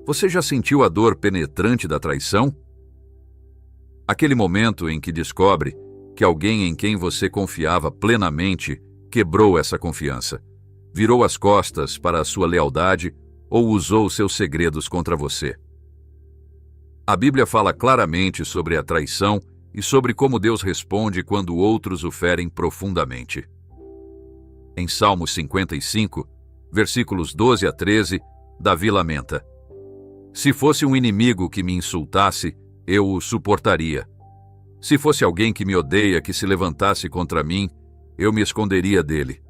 Você já sentiu a dor penetrante da traição? Aquele momento em que descobre que alguém em quem você confiava plenamente quebrou essa confiança, virou as costas para a sua lealdade ou usou seus segredos contra você. A Bíblia fala claramente sobre a traição e sobre como Deus responde quando outros o ferem profundamente. Em Salmos 55, versículos 12 a 13, Davi lamenta: Se fosse um inimigo que me insultasse, eu o suportaria. Se fosse alguém que me odeia que se levantasse contra mim, eu me esconderia dele.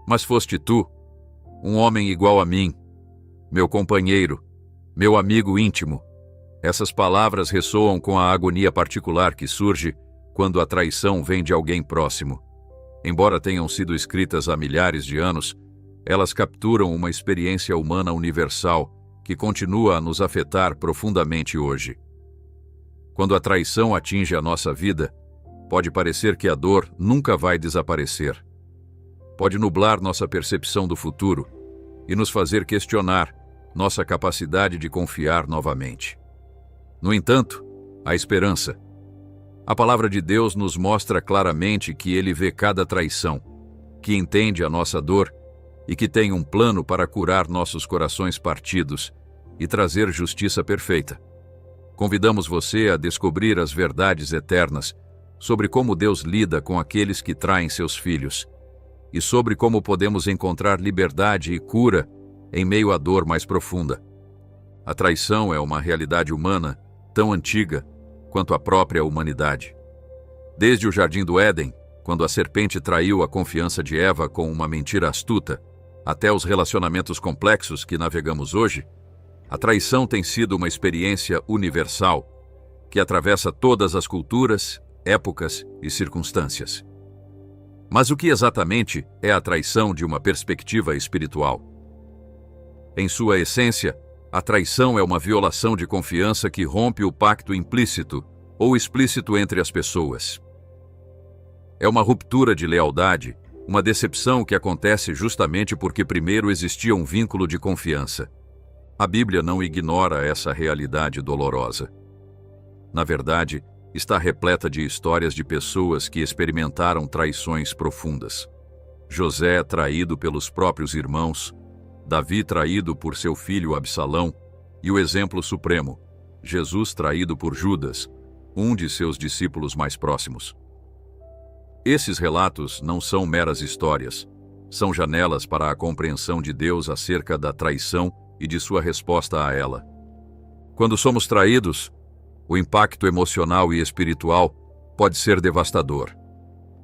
Mas foste tu, um homem igual a mim, meu companheiro, meu amigo íntimo. Essas palavras ressoam com a agonia particular que surge quando a traição vem de alguém próximo. Embora tenham sido escritas há milhares de anos, elas capturam uma experiência humana universal que continua a nos afetar profundamente hoje. Quando a traição atinge a nossa vida, pode parecer que a dor nunca vai desaparecer. Pode nublar nossa percepção do futuro e nos fazer questionar nossa capacidade de confiar novamente. No entanto, há esperança. A palavra de Deus nos mostra claramente que Ele vê cada traição, que entende a nossa dor e que tem um plano para curar nossos corações partidos e trazer justiça perfeita. Convidamos você a descobrir as verdades eternas sobre como Deus lida com aqueles que traem seus filhos e sobre como podemos encontrar liberdade e cura em meio à dor mais profunda. A traição é uma realidade humana tão antiga quanto a própria humanidade. Desde o Jardim do Éden, quando a serpente traiu a confiança de Eva com uma mentira astuta, até os relacionamentos complexos que navegamos hoje, a traição tem sido uma experiência universal que atravessa todas as culturas, épocas e circunstâncias. Mas o que exatamente é a traição de uma perspectiva espiritual? Em sua essência, a traição é uma violação de confiança que rompe o pacto implícito ou explícito entre as pessoas. É uma ruptura de lealdade, uma decepção que acontece justamente porque primeiro existia um vínculo de confiança. A Bíblia não ignora essa realidade dolorosa. Na verdade, está repleta de histórias de pessoas que experimentaram traições profundas. José traído pelos próprios irmãos, Davi traído por seu filho Absalão e o exemplo supremo, Jesus traído por Judas, um de seus discípulos mais próximos. Esses relatos não são meras histórias, são janelas para a compreensão de Deus acerca da traição e de sua resposta a ela. Quando somos traídos, o impacto emocional e espiritual pode ser devastador.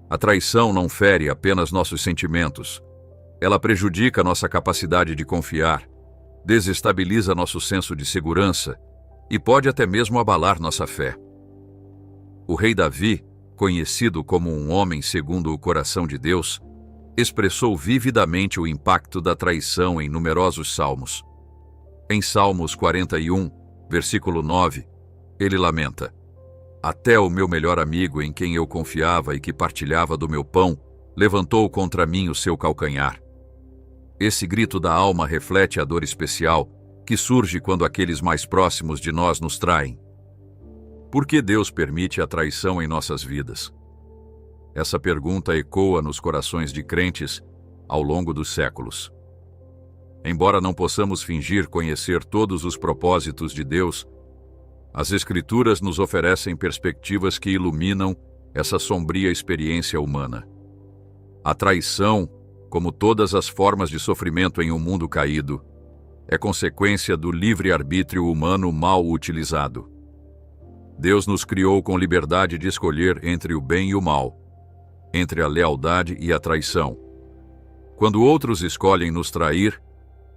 A traição não fere apenas nossos sentimentos. Ela prejudica nossa capacidade de confiar, desestabiliza nosso senso de segurança e pode até mesmo abalar nossa fé. O rei Davi, conhecido como um homem segundo o coração de Deus, expressou vividamente o impacto da traição em numerosos salmos. Em Salmos 41, versículo 9, ele lamenta: Até o meu melhor amigo em quem eu confiava e que partilhava do meu pão, levantou contra mim o seu calcanhar. Esse grito da alma reflete a dor especial que surge quando aqueles mais próximos de nós nos traem. Por que Deus permite a traição em nossas vidas? Essa pergunta ecoa nos corações de crentes ao longo dos séculos. Embora não possamos fingir conhecer todos os propósitos de Deus, as Escrituras nos oferecem perspectivas que iluminam essa sombria experiência humana. A traição, como todas as formas de sofrimento em um mundo caído, é consequência do livre-arbítrio humano mal utilizado. Deus nos criou com liberdade de escolher entre o bem e o mal, entre a lealdade e a traição. Quando outros escolhem nos trair,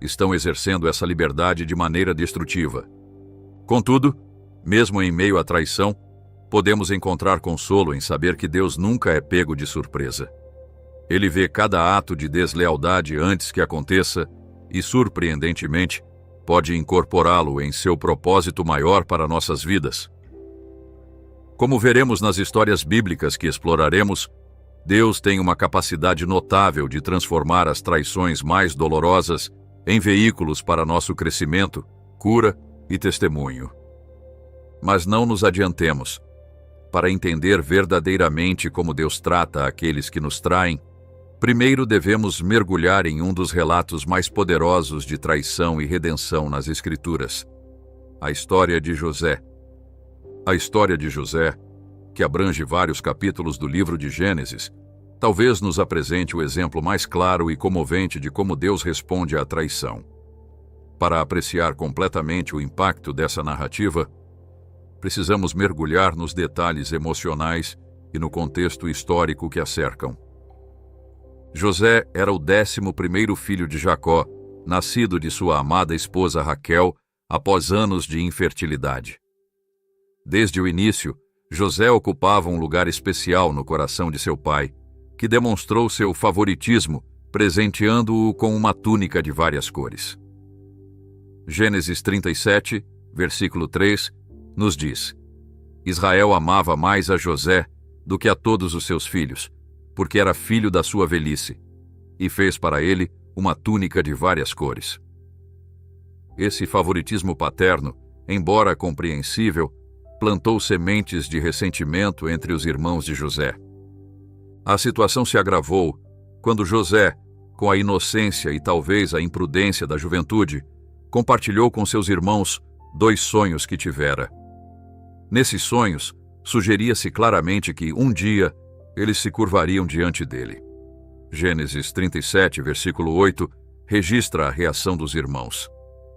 estão exercendo essa liberdade de maneira destrutiva. Contudo, mesmo em meio à traição, podemos encontrar consolo em saber que Deus nunca é pego de surpresa. Ele vê cada ato de deslealdade antes que aconteça e, surpreendentemente, pode incorporá-lo em seu propósito maior para nossas vidas. Como veremos nas histórias bíblicas que exploraremos, Deus tem uma capacidade notável de transformar as traições mais dolorosas em veículos para nosso crescimento cura e testemunho. Mas não nos adiantemos. Para entender verdadeiramente como Deus trata aqueles que nos traem, primeiro devemos mergulhar em um dos relatos mais poderosos de traição e redenção nas Escrituras: a história de José. A história de José, que abrange vários capítulos do livro de Gênesis, talvez nos apresente o exemplo mais claro e comovente de como Deus responde à traição. Para apreciar completamente o impacto dessa narrativa, precisamos mergulhar nos detalhes emocionais e no contexto histórico que a cercam. José era o 11º filho de Jacó, nascido de sua amada esposa Raquel após anos de infertilidade. Desde o início, José ocupava um lugar especial no coração de seu pai, que demonstrou seu favoritismo, presenteando-o com uma túnica de várias cores. Gênesis 37, versículo 3, nos diz: Israel amava mais a José do que a todos os seus filhos, porque era filho da sua velhice, e fez para ele uma túnica de várias cores. Esse favoritismo paterno, embora compreensível, plantou sementes de ressentimento entre os irmãos de José. A situação se agravou quando José, com a inocência e talvez a imprudência da juventude, compartilhou com seus irmãos 2 sonhos que tivera. Nesses sonhos, sugeria-se claramente que, um dia, eles se curvariam diante dele. Gênesis 37, versículo 8, registra a reação dos irmãos.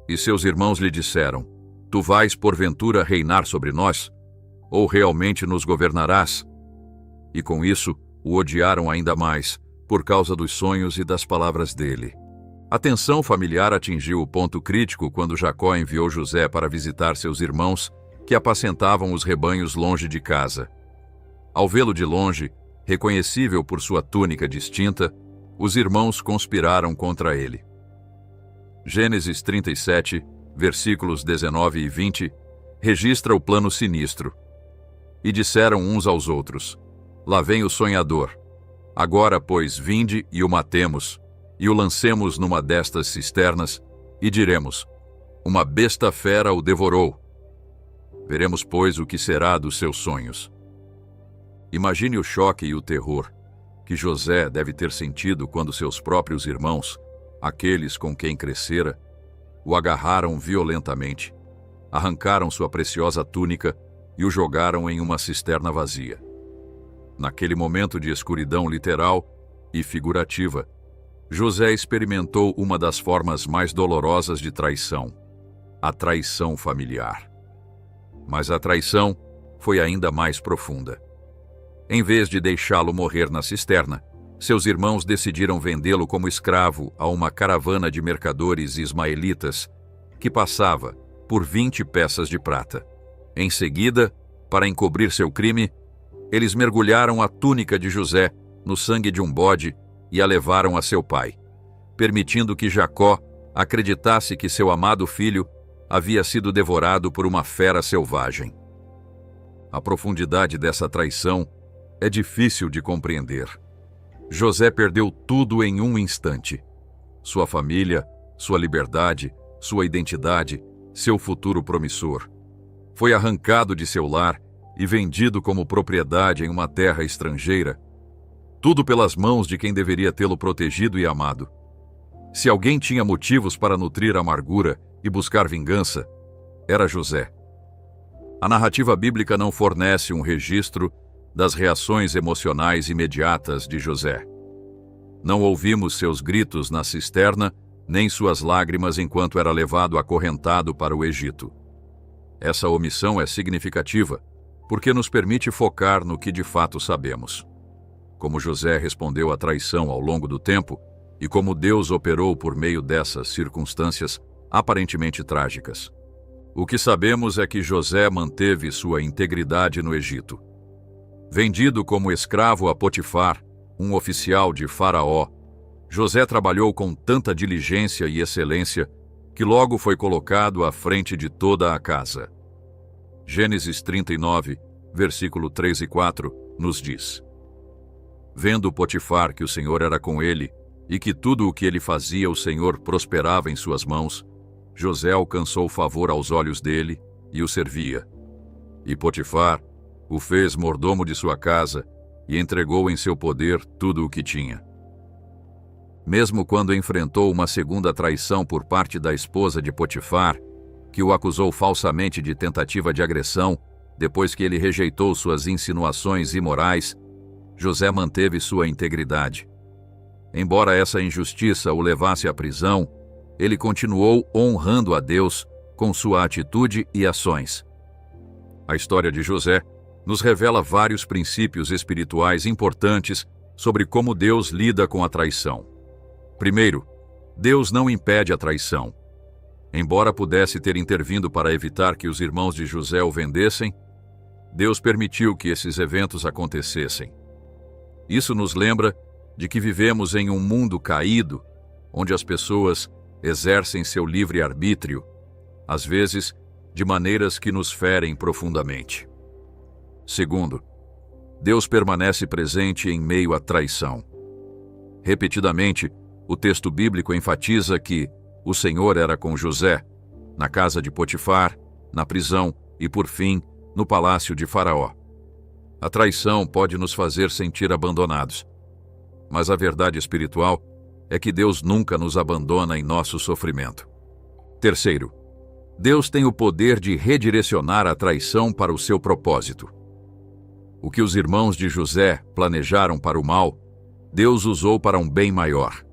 E seus irmãos lhe disseram: Tu vais, porventura, reinar sobre nós? Ou realmente nos governarás? E com isso, o odiaram ainda mais, por causa dos sonhos e das palavras dele. A tensão familiar atingiu o ponto crítico quando Jacó enviou José para visitar seus irmãos, que apacentavam os rebanhos longe de casa. Ao vê-lo de longe, reconhecível por sua túnica distinta, os irmãos conspiraram contra ele. Gênesis 37, versículos 19 e 20, registra o plano sinistro. E disseram uns aos outros: Lá vem o sonhador. Agora, pois, vinde e o matemos, e o lancemos numa destas cisternas, e diremos: Uma besta fera o devorou. Veremos, pois, o que será dos seus sonhos. Imagine o choque e o terror que José deve ter sentido quando seus próprios irmãos, aqueles com quem crescera, o agarraram violentamente, arrancaram sua preciosa túnica e o jogaram em uma cisterna vazia. Naquele momento de escuridão literal e figurativa, José experimentou uma das formas mais dolorosas de traição: a traição familiar. Mas a traição foi ainda mais profunda. Em vez de deixá-lo morrer na cisterna, seus irmãos decidiram vendê-lo como escravo a uma caravana de mercadores ismaelitas que passava por 20 peças de prata. Em seguida, para encobrir seu crime, eles mergulharam a túnica de José no sangue de um bode e a levaram a seu pai, permitindo que Jacó acreditasse que seu amado filho havia sido devorado por uma fera selvagem. A profundidade dessa traição é difícil de compreender. José perdeu tudo em um instante: sua família, sua liberdade, sua identidade, seu futuro promissor. Foi arrancado de seu lar e vendido como propriedade em uma terra estrangeira, tudo pelas mãos de quem deveria tê-lo protegido e amado. Se alguém tinha motivos para nutrir amargura e buscar vingança, era José. A narrativa bíblica não fornece um registro das reações emocionais imediatas de José. Não ouvimos seus gritos na cisterna, nem suas lágrimas enquanto era levado acorrentado para o Egito. Essa omissão é significativa, porque nos permite focar no que de fato sabemos. Como José respondeu à traição ao longo do tempo, e como Deus operou por meio dessas circunstâncias aparentemente trágicas. O que sabemos é que José manteve sua integridade no Egito. Vendido como escravo a Potifar, um oficial de Faraó, José trabalhou com tanta diligência e excelência que logo foi colocado à frente de toda a casa. Gênesis 39, versículo 3 e 4, nos diz: Vendo Potifar que o Senhor era com ele, e que tudo o que ele fazia o Senhor prosperava em suas mãos, José alcançou favor aos olhos dele e o servia. E Potifar o fez mordomo de sua casa e entregou em seu poder tudo o que tinha. Mesmo quando enfrentou uma segunda traição por parte da esposa de Potifar, que o acusou falsamente de tentativa de agressão, depois que ele rejeitou suas insinuações imorais, José manteve sua integridade. Embora essa injustiça o levasse à prisão, ele continuou honrando a Deus com sua atitude e ações. A história de José nos revela vários princípios espirituais importantes sobre como Deus lida com a traição. Primeiro, Deus não impede a traição. Embora pudesse ter intervindo para evitar que os irmãos de José o vendessem, Deus permitiu que esses eventos acontecessem. Isso nos lembra de que vivemos em um mundo caído, onde as pessoas exercem seu livre-arbítrio, às vezes de maneiras que nos ferem profundamente. Segundo, Deus permanece presente em meio à traição. Repetidamente, o texto bíblico enfatiza que o Senhor era com José, na casa de Potifar, na prisão e, por fim, no palácio de Faraó. A traição pode nos fazer sentir abandonados, mas a verdade espiritual é que Deus nunca nos abandona em nosso sofrimento. Terceiro, Deus tem o poder de redirecionar a traição para o seu propósito. O que os irmãos de José planejaram para o mal, Deus usou para um bem maior.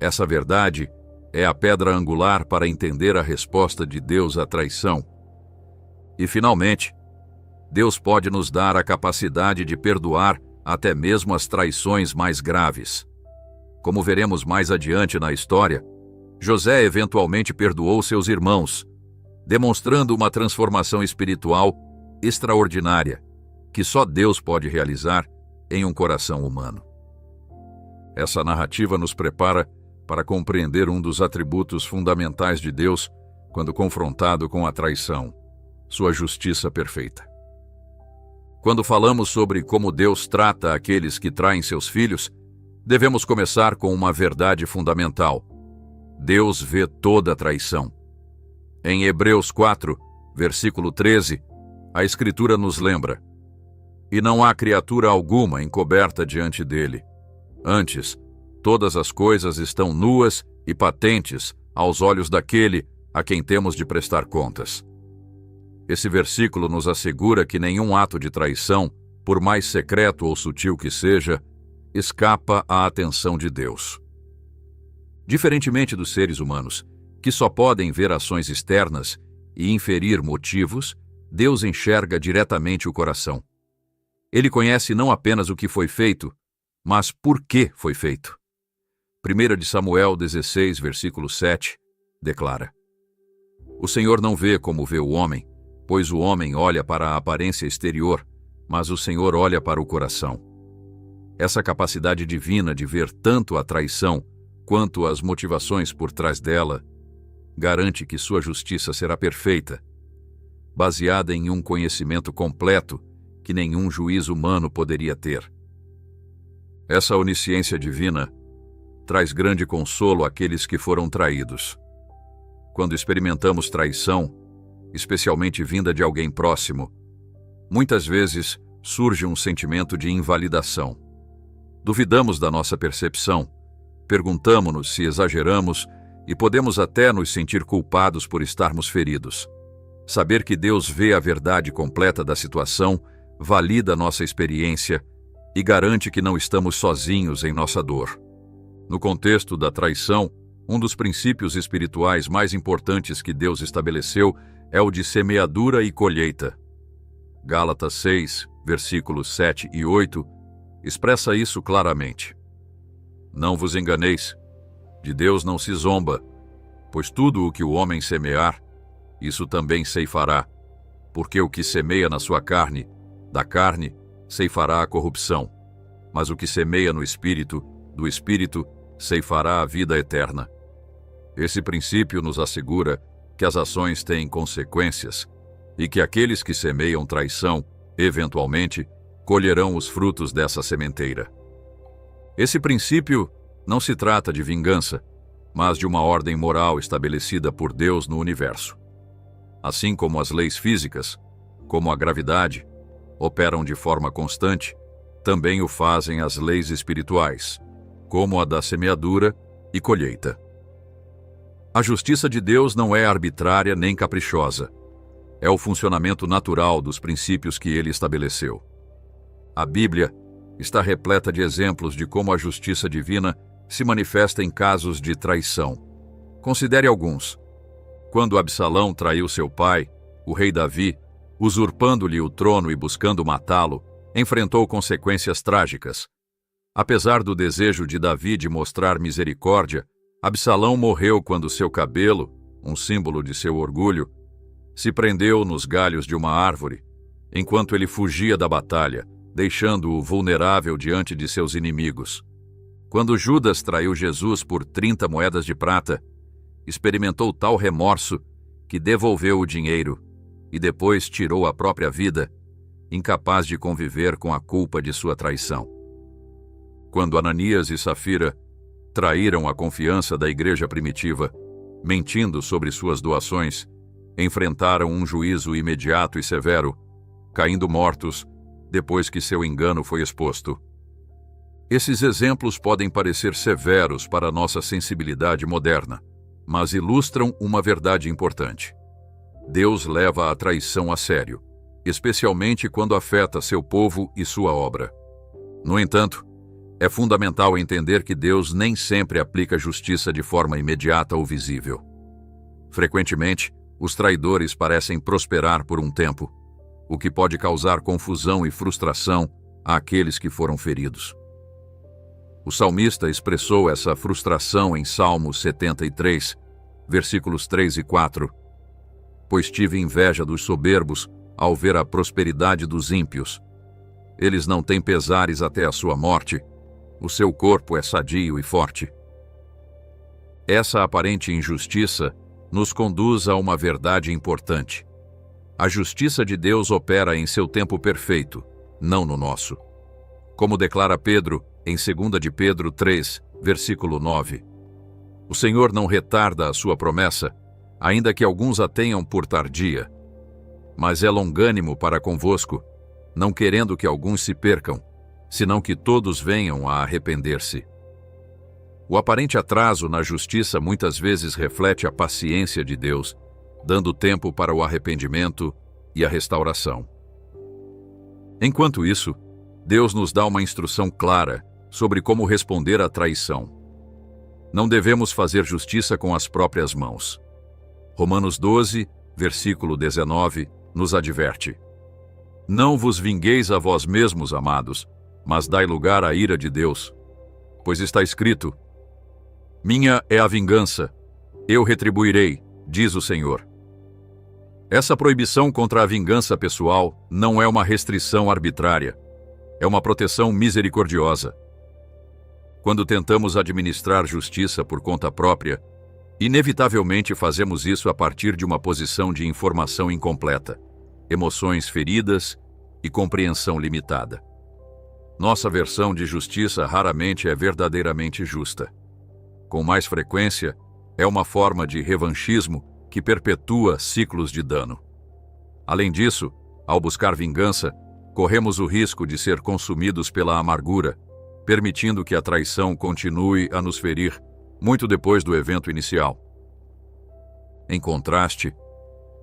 Essa verdade é a pedra angular para entender a resposta de Deus à traição. E, finalmente, Deus pode nos dar a capacidade de perdoar até mesmo as traições mais graves. Como veremos mais adiante na história, José eventualmente perdoou seus irmãos, demonstrando uma transformação espiritual extraordinária, que só Deus pode realizar em um coração humano. Essa narrativa nos prepara para compreender um dos atributos fundamentais de Deus quando confrontado com a traição: sua justiça perfeita. Quando falamos sobre como Deus trata aqueles que traem seus filhos, devemos começar com uma verdade fundamental: Deus vê toda a traição. Em Hebreus 4, versículo 13, a Escritura nos lembra: E não há criatura alguma encoberta diante dele. Antes, todas as coisas estão nuas e patentes aos olhos daquele a quem temos de prestar contas. Esse versículo nos assegura que nenhum ato de traição, por mais secreto ou sutil que seja, escapa à atenção de Deus. Diferentemente dos seres humanos, que só podem ver ações externas e inferir motivos, Deus enxerga diretamente o coração. Ele conhece não apenas o que foi feito, mas por que foi feito. 1 Samuel 16, versículo 7, declara: O Senhor não vê como vê o homem, pois o homem olha para a aparência exterior, mas o Senhor olha para o coração. Essa capacidade divina de ver tanto a traição quanto as motivações por trás dela garante que sua justiça será perfeita, baseada em um conhecimento completo que nenhum juiz humano poderia ter. Essa onisciência divina traz grande consolo àqueles que foram traídos. Quando experimentamos traição, especialmente vinda de alguém próximo, muitas vezes surge um sentimento de invalidação. Duvidamos da nossa percepção, perguntamo-nos se exageramos e podemos até nos sentir culpados por estarmos feridos. Saber que Deus vê a verdade completa da situação valida nossa experiência e garante que não estamos sozinhos em nossa dor. No contexto da traição, um dos princípios espirituais mais importantes que Deus estabeleceu é o de semeadura e colheita. Gálatas 6, versículos 7 e 8, expressa isso claramente. Não vos enganeis, de Deus não se zomba, pois tudo o que o homem semear, isso também ceifará, porque o que semeia na sua carne, da carne, ceifará a corrupção, mas o que semeia no Espírito, do Espírito, ceifará a vida eterna. Esse princípio nos assegura que as ações têm consequências e que aqueles que semeiam traição, eventualmente, colherão os frutos dessa sementeira. Esse princípio não se trata de vingança, mas de uma ordem moral estabelecida por Deus no universo. Assim como as leis físicas, como a gravidade, operam de forma constante, também o fazem as leis espirituais, como a da semeadura e colheita. A justiça de Deus não é arbitrária nem caprichosa. É o funcionamento natural dos princípios que ele estabeleceu. A Bíblia está repleta de exemplos de como a justiça divina se manifesta em casos de traição. Considere alguns. Quando Absalão traiu seu pai, o rei Davi, usurpando-lhe o trono e buscando matá-lo, enfrentou consequências trágicas. Apesar do desejo de Davi de mostrar misericórdia, Absalão morreu quando seu cabelo, um símbolo de seu orgulho, se prendeu nos galhos de uma árvore, enquanto ele fugia da batalha, deixando-o vulnerável diante de seus inimigos. Quando Judas traiu Jesus por 30 moedas de prata, experimentou tal remorso que devolveu o dinheiro e depois tirou a própria vida, incapaz de conviver com a culpa de sua traição. Quando Ananias e Safira traíram a confiança da igreja primitiva, mentindo sobre suas doações, enfrentaram um juízo imediato e severo, caindo mortos depois que seu engano foi exposto. Esses exemplos podem parecer severos para nossa sensibilidade moderna, mas ilustram uma verdade importante. Deus leva a traição a sério, especialmente quando afeta seu povo e sua obra. No entanto, é fundamental entender que Deus nem sempre aplica justiça de forma imediata ou visível. Frequentemente, os traidores parecem prosperar por um tempo, o que pode causar confusão e frustração àqueles que foram feridos. O salmista expressou essa frustração em Salmo 73, versículos 3 e 4. Pois tive inveja dos soberbos ao ver a prosperidade dos ímpios. Eles não têm pesares até a sua morte, o seu corpo é sadio e forte. Essa aparente injustiça nos conduz a uma verdade importante. A justiça de Deus opera em seu tempo perfeito, não no nosso. Como declara Pedro em 2 de Pedro 3, versículo 9. O Senhor não retarda a sua promessa, ainda que alguns a tenham por tardia, mas é longânimo para convosco, não querendo que alguns se percam, senão que todos venham a arrepender-se. O aparente atraso na justiça muitas vezes reflete a paciência de Deus, dando tempo para o arrependimento e a restauração. Enquanto isso, Deus nos dá uma instrução clara sobre como responder à traição. Não devemos fazer justiça com as próprias mãos. Romanos 12, versículo 19, nos adverte: Não vos vingueis a vós mesmos, amados, mas dai lugar à ira de Deus. Pois está escrito: Minha é a vingança, eu retribuirei, diz o Senhor. Essa proibição contra a vingança pessoal não é uma restrição arbitrária, é uma proteção misericordiosa. Quando tentamos administrar justiça por conta própria, inevitavelmente fazemos isso a partir de uma posição de informação incompleta, emoções feridas e compreensão limitada. Nossa versão de justiça raramente é verdadeiramente justa. Com mais frequência, é uma forma de revanchismo que perpetua ciclos de dano. Além disso, ao buscar vingança, corremos o risco de ser consumidos pela amargura, permitindo que a traição continue a nos ferir muito depois do evento inicial. Em contraste,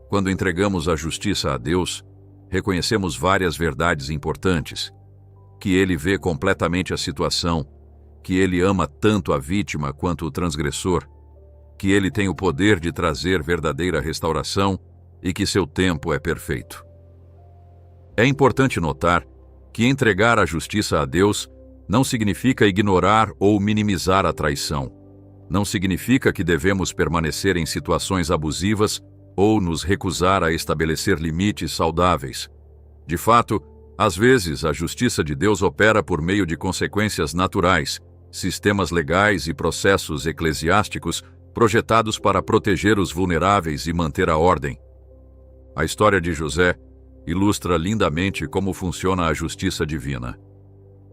quando entregamos a justiça a Deus, reconhecemos várias verdades importantes: que Ele vê completamente a situação, que Ele ama tanto a vítima quanto o transgressor, que Ele tem o poder de trazer verdadeira restauração e que seu tempo é perfeito. É importante notar que entregar a justiça a Deus não significa ignorar ou minimizar a traição. Não significa que devemos permanecer em situações abusivas ou nos recusar a estabelecer limites saudáveis. De fato, às vezes a justiça de Deus opera por meio de consequências naturais, sistemas legais e processos eclesiásticos projetados para proteger os vulneráveis e manter a ordem. A história de José ilustra lindamente como funciona a justiça divina.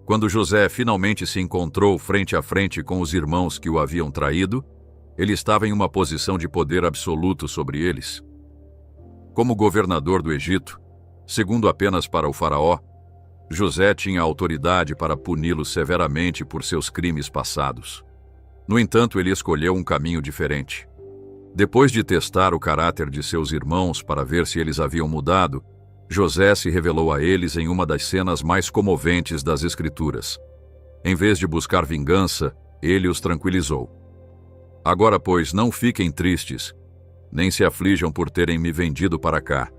Quando José finalmente se encontrou frente a frente com os irmãos que o haviam traído, Ele estava em uma posição de poder absoluto sobre eles. Como governador do Egito, segundo apenas para o faraó, José tinha autoridade para puni-lo severamente por seus crimes passados. No entanto, ele escolheu um caminho diferente. Depois de testar o caráter de seus irmãos para ver se eles haviam mudado, José se revelou a eles em uma das cenas mais comoventes das Escrituras. Em vez de buscar vingança, ele os tranquilizou. Agora, pois, não fiquem tristes, nem se aflijam por terem me vendido para cá,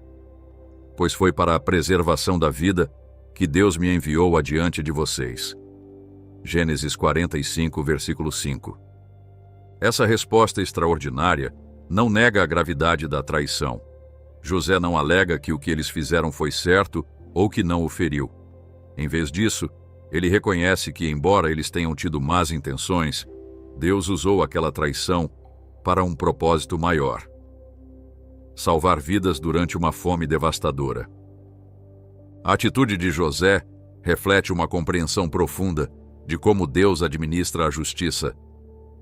pois foi para a preservação da vida que Deus me enviou adiante de vocês. Gênesis 45, versículo 5. Essa resposta extraordinária não nega a gravidade da traição. José não alega que o que eles fizeram foi certo ou que não o feriu. Em vez disso, ele reconhece que, embora eles tenham tido más intenções, Deus usou aquela traição para um propósito maior: salvar vidas durante uma fome devastadora. A atitude de José reflete uma compreensão profunda de como Deus administra a justiça,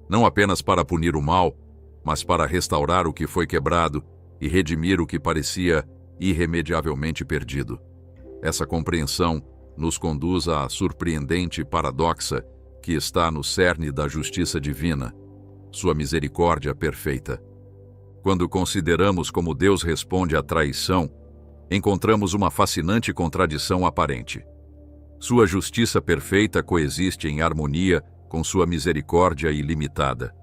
não apenas para punir o mal, mas para restaurar o que foi quebrado e redimir o que parecia irremediavelmente perdido. Essa compreensão nos conduz à surpreendente paradoxa que está no cerne da justiça divina, sua misericórdia perfeita. Quando consideramos como Deus responde à traição, encontramos uma fascinante contradição aparente. Sua justiça perfeita coexiste em harmonia com sua misericórdia ilimitada.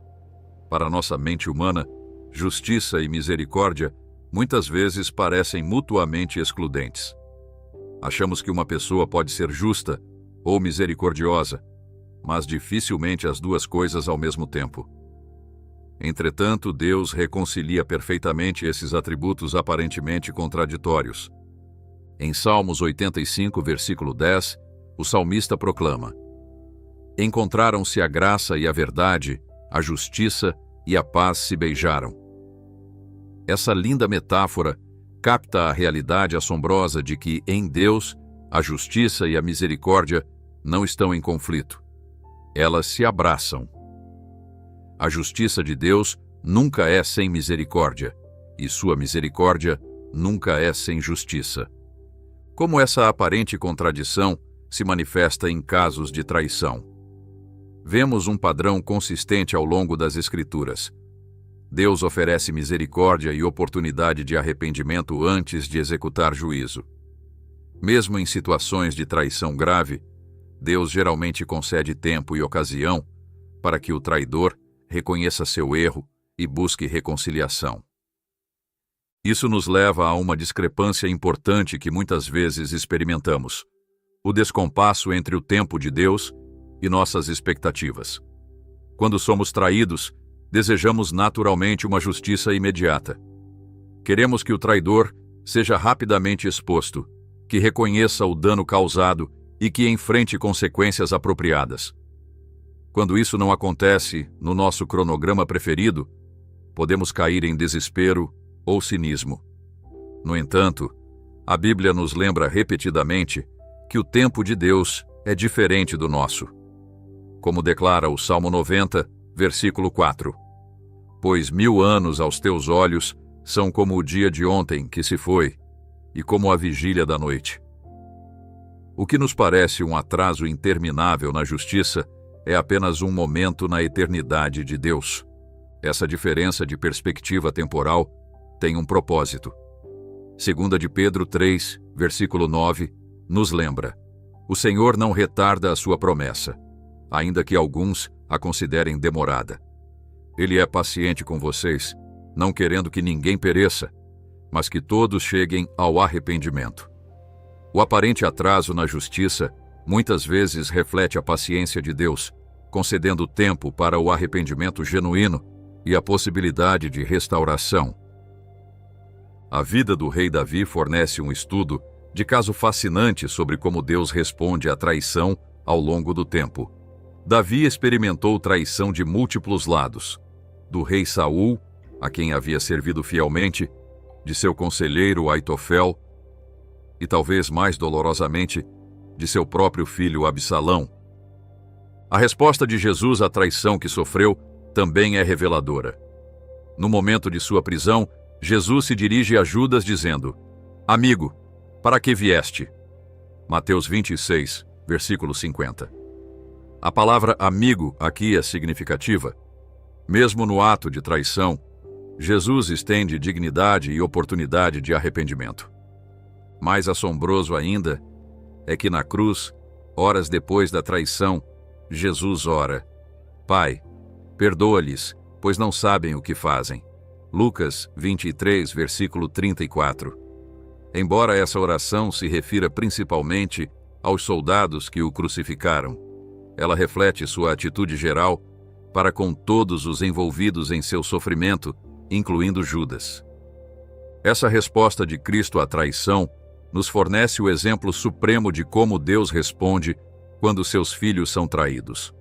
Para nossa mente humana, justiça e misericórdia muitas vezes parecem mutuamente excludentes. Achamos que uma pessoa pode ser justa ou misericordiosa, mas dificilmente as duas coisas ao mesmo tempo. Entretanto, Deus reconcilia perfeitamente esses atributos aparentemente contraditórios. Em Salmos 85, versículo 10, o salmista proclama: encontraram-se a graça e a verdade, a justiça e a paz se beijaram. Essa linda metáfora capta a realidade assombrosa de que, em Deus, a justiça e a misericórdia não estão em conflito. Elas se abraçam. A justiça de Deus nunca é sem misericórdia, e sua misericórdia nunca é sem justiça. Como essa aparente contradição se manifesta em casos de traição? Vemos um padrão consistente ao longo das Escrituras. Deus oferece misericórdia e oportunidade de arrependimento antes de executar juízo. Mesmo em situações de traição grave, Deus geralmente concede tempo e ocasião para que o traidor reconheça seu erro e busque reconciliação. Isso nos leva a uma discrepância importante que muitas vezes experimentamos: o descompasso entre o tempo de Deus e nossas expectativas. Quando somos traídos, desejamos naturalmente uma justiça imediata. Queremos que o traidor seja rapidamente exposto, que reconheça o dano causado e que enfrente consequências apropriadas. Quando isso não acontece no nosso cronograma preferido, podemos cair em desespero ou cinismo. No entanto, a Bíblia nos lembra repetidamente que o tempo de Deus é diferente do nosso. Como declara o Salmo 90, versículo 4: pois 1000 anos aos teus olhos são como o dia de ontem que se foi, e como a vigília da noite. O que nos parece um atraso interminável na justiça é apenas um momento na eternidade de Deus. Essa diferença de perspectiva temporal tem um propósito. 2 de Pedro 3, versículo 9, nos lembra: o Senhor não retarda a sua promessa, ainda que alguns a considerem demorada. Ele é paciente com vocês, não querendo que ninguém pereça, mas que todos cheguem ao arrependimento. O aparente atraso na justiça muitas vezes reflete a paciência de Deus, concedendo tempo para o arrependimento genuíno e a possibilidade de restauração. A vida do rei Davi fornece um estudo de caso fascinante sobre como Deus responde à traição ao longo do tempo. Davi experimentou traição de múltiplos lados: do rei Saul, a quem havia servido fielmente, de seu conselheiro Aitofel, e talvez mais dolorosamente, de seu próprio filho Absalão. A resposta de Jesus à traição que sofreu também é reveladora. No momento de sua prisão, Jesus se dirige a Judas dizendo: Amigo, para que vieste? Mateus 26, versículo 50. A palavra amigo aqui é significativa. Mesmo no ato de traição, Jesus estende dignidade e oportunidade de arrependimento. Mais assombroso ainda é que na cruz, horas depois da traição, Jesus ora: Pai, perdoa-lhes, pois não sabem o que fazem. Lucas 23, versículo 34. Embora essa oração se refira principalmente aos soldados que o crucificaram, ela reflete sua atitude geral para com todos os envolvidos em seu sofrimento, incluindo Judas. Essa resposta de Cristo à traição nos fornece o exemplo supremo de como Deus responde quando seus filhos são traídos.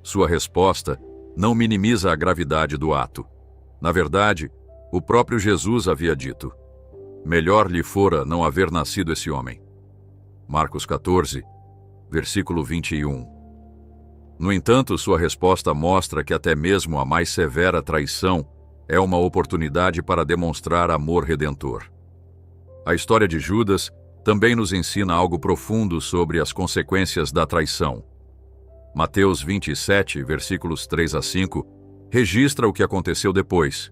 Sua resposta não minimiza a gravidade do ato. Na verdade, o próprio Jesus havia dito: melhor lhe fora não haver nascido esse homem. Marcos 14, versículo 21. No entanto, sua resposta mostra que até mesmo a mais severa traição é uma oportunidade para demonstrar amor redentor. A história de Judas também nos ensina algo profundo sobre as consequências da traição. Mateus 27, versículos 3 a 5, registra o que aconteceu depois.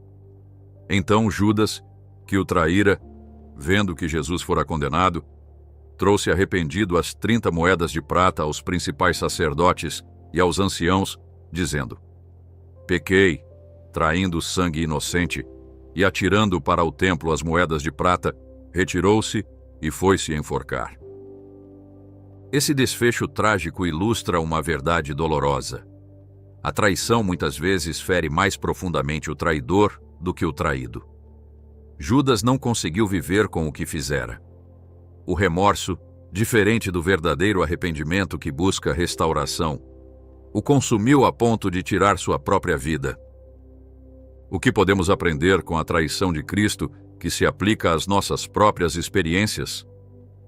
Então Judas, que o traíra, vendo que Jesus fora condenado, trouxe arrependido as 30 moedas de prata aos principais sacerdotes e aos anciãos, dizendo: Pequei, traindo sangue inocente, e atirando para o templo as moedas de prata, retirou-se e foi-se enforcar. Esse desfecho trágico ilustra uma verdade dolorosa. A traição muitas vezes fere mais profundamente o traidor do que o traído. Judas não conseguiu viver com o que fizera. O remorso, diferente do verdadeiro arrependimento que busca restauração, o consumiu a ponto de tirar sua própria vida. O que podemos aprender com a traição de Cristo que se aplica às nossas próprias experiências?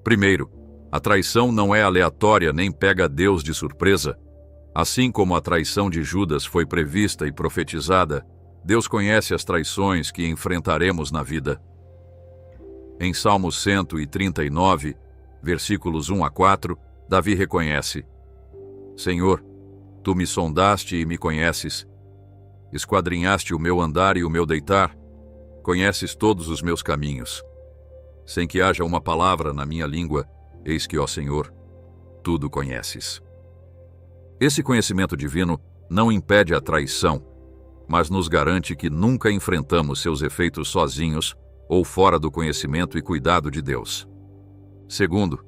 Primeiro, a traição não é aleatória nem pega Deus de surpresa. Assim como a traição de Judas foi prevista e profetizada, Deus conhece as traições que enfrentaremos na vida. Em Salmo 139, versículos 1 a 4, Davi reconhece: Senhor, Tu me sondaste e me conheces. Esquadrinhaste o meu andar e o meu deitar. Conheces todos os meus caminhos. Sem que haja uma palavra na minha língua, eis que, ó Senhor, tudo conheces. Esse conhecimento divino não impede a traição, mas nos garante que nunca enfrentamos seus efeitos sozinhos ou fora do conhecimento e cuidado de Deus. Segundo,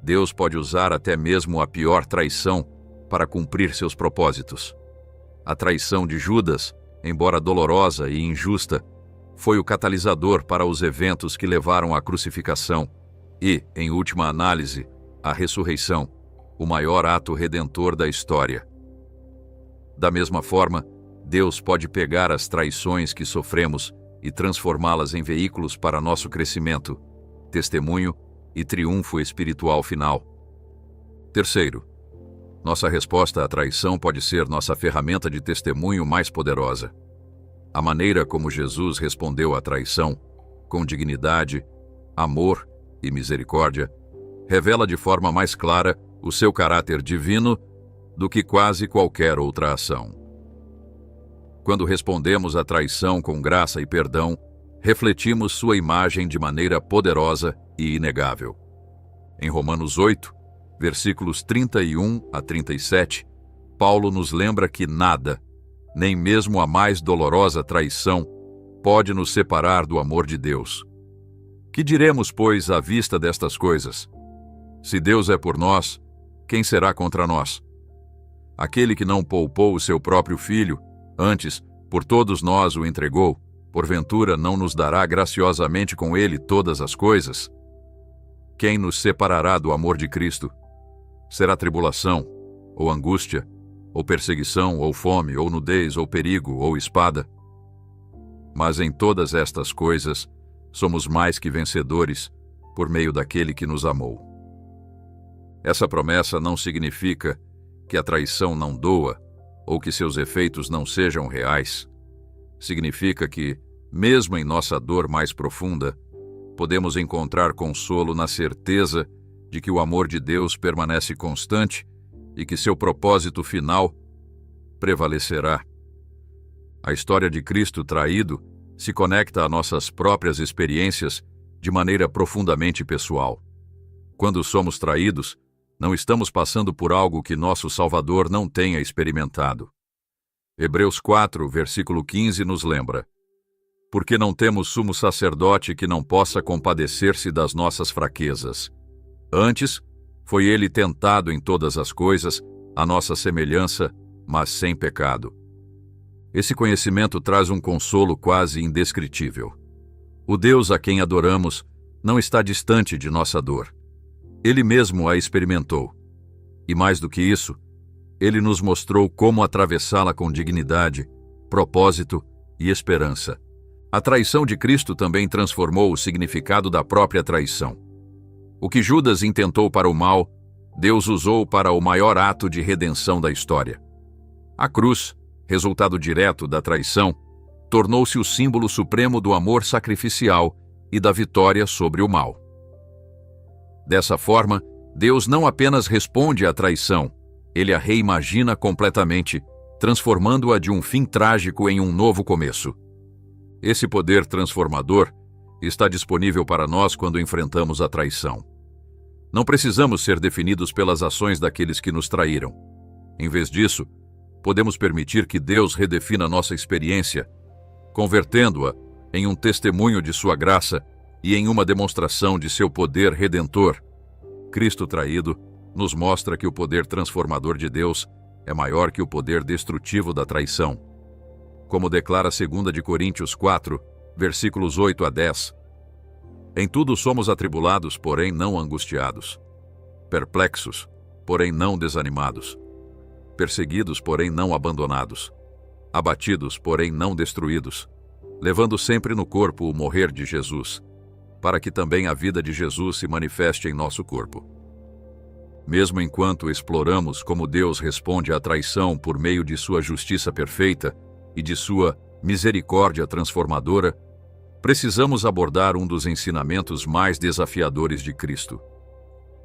Deus pode usar até mesmo a pior traição para cumprir seus propósitos. A traição de Judas, embora dolorosa e injusta, foi o catalisador para os eventos que levaram à crucificação e, em última análise, à ressurreição, o maior ato redentor da história. Da mesma forma, Deus pode pegar as traições que sofremos e transformá-las em veículos para nosso crescimento, testemunho e triunfo espiritual final. Terceiro, nossa resposta à traição pode ser nossa ferramenta de testemunho mais poderosa. A maneira como Jesus respondeu à traição, com dignidade, amor e misericórdia, revela de forma mais clara o seu caráter divino do que quase qualquer outra ação. Quando respondemos à traição com graça e perdão, refletimos sua imagem de maneira poderosa e inegável. Em Romanos 8, versículos 31 a 37, Paulo nos lembra que nada, nem mesmo a mais dolorosa traição, pode nos separar do amor de Deus. Que diremos, pois, à vista destas coisas? Se Deus é por nós, quem será contra nós? Aquele que não poupou o seu próprio filho, antes, por todos nós o entregou, porventura não nos dará graciosamente com ele todas as coisas? Quem nos separará do amor de Cristo? Será tribulação, ou angústia, ou perseguição, ou fome, ou nudez, ou perigo, ou espada? Mas em todas estas coisas, somos mais que vencedores, por meio daquele que nos amou. Essa promessa não significa que a traição não doa, ou que seus efeitos não sejam reais, significa que, mesmo em nossa dor mais profunda, podemos encontrar consolo na certeza de que o amor de Deus permanece constante e que seu propósito final prevalecerá. A história de Cristo traído se conecta a nossas próprias experiências de maneira profundamente pessoal. Quando somos traídos, não estamos passando por algo que nosso Salvador não tenha experimentado. Hebreus 4, versículo 15 nos lembra: porque não temos sumo sacerdote que não possa compadecer-se das nossas fraquezas. Antes, foi ele tentado em todas as coisas, à nossa semelhança, mas sem pecado. Esse conhecimento traz um consolo quase indescritível. O Deus a quem adoramos não está distante de nossa dor. Ele mesmo a experimentou. E mais do que isso, ele nos mostrou como atravessá-la com dignidade, propósito e esperança. A traição de Cristo também transformou o significado da própria traição. O que Judas intentou para o mal, Deus usou para o maior ato de redenção da história. A cruz, resultado direto da traição, tornou-se o símbolo supremo do amor sacrificial e da vitória sobre o mal. Dessa forma, Deus não apenas responde à traição, ele a reimagina completamente, transformando-a de um fim trágico em um novo começo. Esse poder transformador está disponível para nós quando enfrentamos a traição. Não precisamos ser definidos pelas ações daqueles que nos traíram. Em vez disso, podemos permitir que Deus redefina nossa experiência, convertendo-a em um testemunho de sua graça e em uma demonstração de seu poder redentor. Cristo traído nos mostra que o poder transformador de Deus é maior que o poder destrutivo da traição. Como declara 2 de Coríntios 4, versículos 8 a 10. Em tudo somos atribulados, porém não angustiados. Perplexos, porém não desanimados. Perseguidos, porém não abandonados. Abatidos, porém não destruídos. Levando sempre no corpo o morrer de Jesus, para que também a vida de Jesus se manifeste em nosso corpo. Mesmo enquanto exploramos como Deus responde à traição por meio de sua justiça perfeita e de sua misericórdia transformadora, precisamos abordar um dos ensinamentos mais desafiadores de Cristo: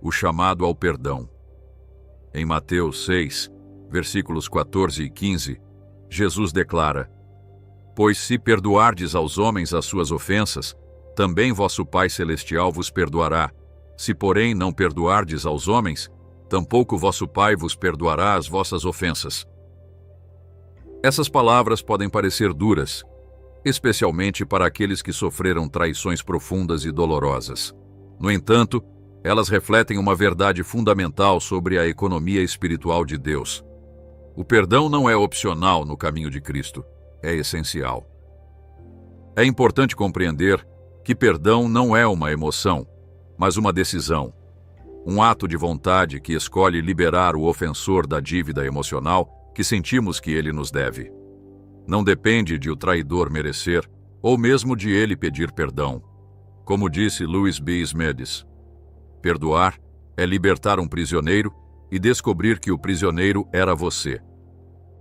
o chamado ao perdão. Em Mateus 6, versículos 14 e 15, Jesus declara: pois se perdoardes aos homens as suas ofensas, também vosso Pai Celestial vos perdoará. Se, porém, não perdoardes aos homens, tampouco vosso Pai vos perdoará as vossas ofensas. Essas palavras podem parecer duras, especialmente para aqueles que sofreram traições profundas e dolorosas. No entanto, elas refletem uma verdade fundamental sobre a economia espiritual de Deus. O perdão não é opcional no caminho de Cristo, é essencial. É importante compreender que perdão não é uma emoção, mas uma decisão, um ato de vontade que escolhe liberar o ofensor da dívida emocional que sentimos que ele nos deve. Não depende de o traidor merecer, ou mesmo de ele pedir perdão. Como disse Louis B. Smedes, perdoar é libertar um prisioneiro e descobrir que o prisioneiro era você.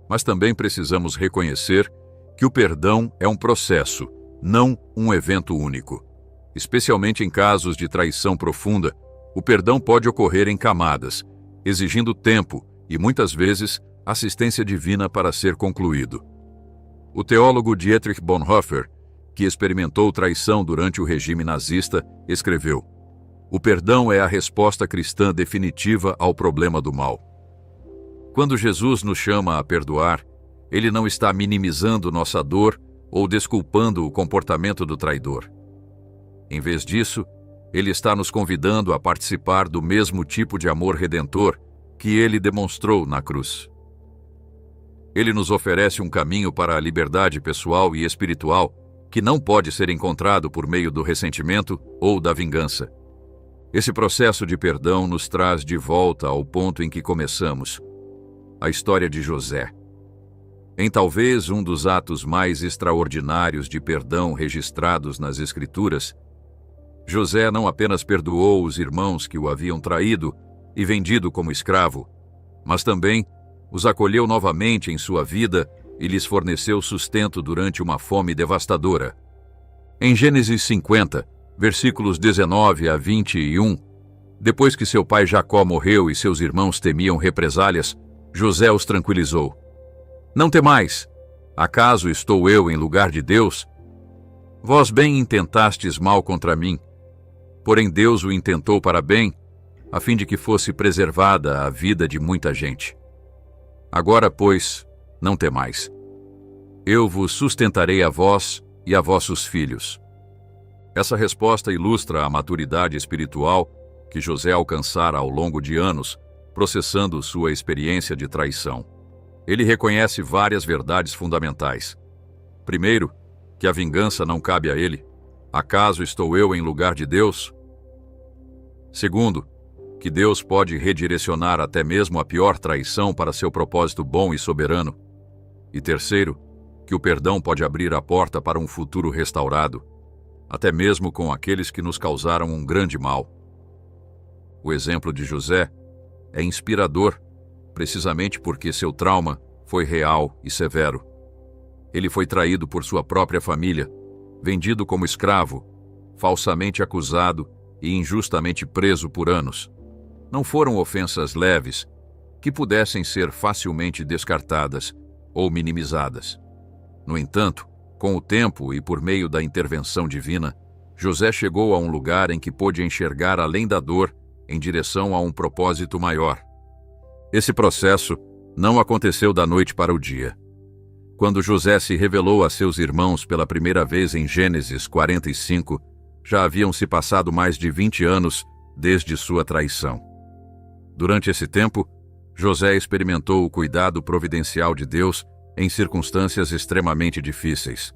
Mas também precisamos reconhecer que o perdão é um processo, não um evento único. Especialmente em casos de traição profunda, o perdão pode ocorrer em camadas, exigindo tempo e, muitas vezes, assistência divina para ser concluído. O teólogo Dietrich Bonhoeffer, que experimentou traição durante o regime nazista, escreveu: o perdão é a resposta cristã definitiva ao problema do mal. Quando Jesus nos chama a perdoar, ele não está minimizando nossa dor ou desculpando o comportamento do traidor. Em vez disso, ele está nos convidando a participar do mesmo tipo de amor redentor que ele demonstrou na cruz. Ele nos oferece um caminho para a liberdade pessoal e espiritual que não pode ser encontrado por meio do ressentimento ou da vingança. Esse processo de perdão nos traz de volta ao ponto em que começamos, a história de José. Em talvez um dos atos mais extraordinários de perdão registrados nas Escrituras, José não apenas perdoou os irmãos que o haviam traído e vendido como escravo, mas também os acolheu novamente em sua vida e lhes forneceu sustento durante uma fome devastadora. Em Gênesis 50, versículos 19 a 21, depois que seu pai Jacó morreu e seus irmãos temiam represálias, José os tranquilizou. Não temais, acaso estou eu em lugar de Deus? Vós bem intentastes mal contra mim, porém Deus o intentou para bem, a fim de que fosse preservada a vida de muita gente. Agora, pois, não temais. Eu vos sustentarei a vós e a vossos filhos. Essa resposta ilustra a maturidade espiritual que José alcançara ao longo de anos, processando sua experiência de traição. Ele reconhece várias verdades fundamentais. Primeiro, que a vingança não cabe a ele. Acaso estou eu em lugar de Deus? Segundo, que Deus pode redirecionar até mesmo a pior traição para seu propósito bom e soberano. E terceiro, que o perdão pode abrir a porta para um futuro restaurado, até mesmo com aqueles que nos causaram um grande mal. O exemplo de José é inspirador, precisamente porque seu trauma foi real e severo. Ele foi traído por sua própria família, vendido como escravo, falsamente acusado e injustamente preso por anos. Não foram ofensas leves, que pudessem ser facilmente descartadas ou minimizadas. No entanto, com o tempo e por meio da intervenção divina, José chegou a um lugar em que pôde enxergar além da dor em direção a um propósito maior. Esse processo não aconteceu da noite para o dia. Quando José se revelou a seus irmãos pela primeira vez em Gênesis 45, já haviam se passado mais de 20 anos desde sua traição. Durante esse tempo, José experimentou o cuidado providencial de Deus em circunstâncias extremamente difíceis.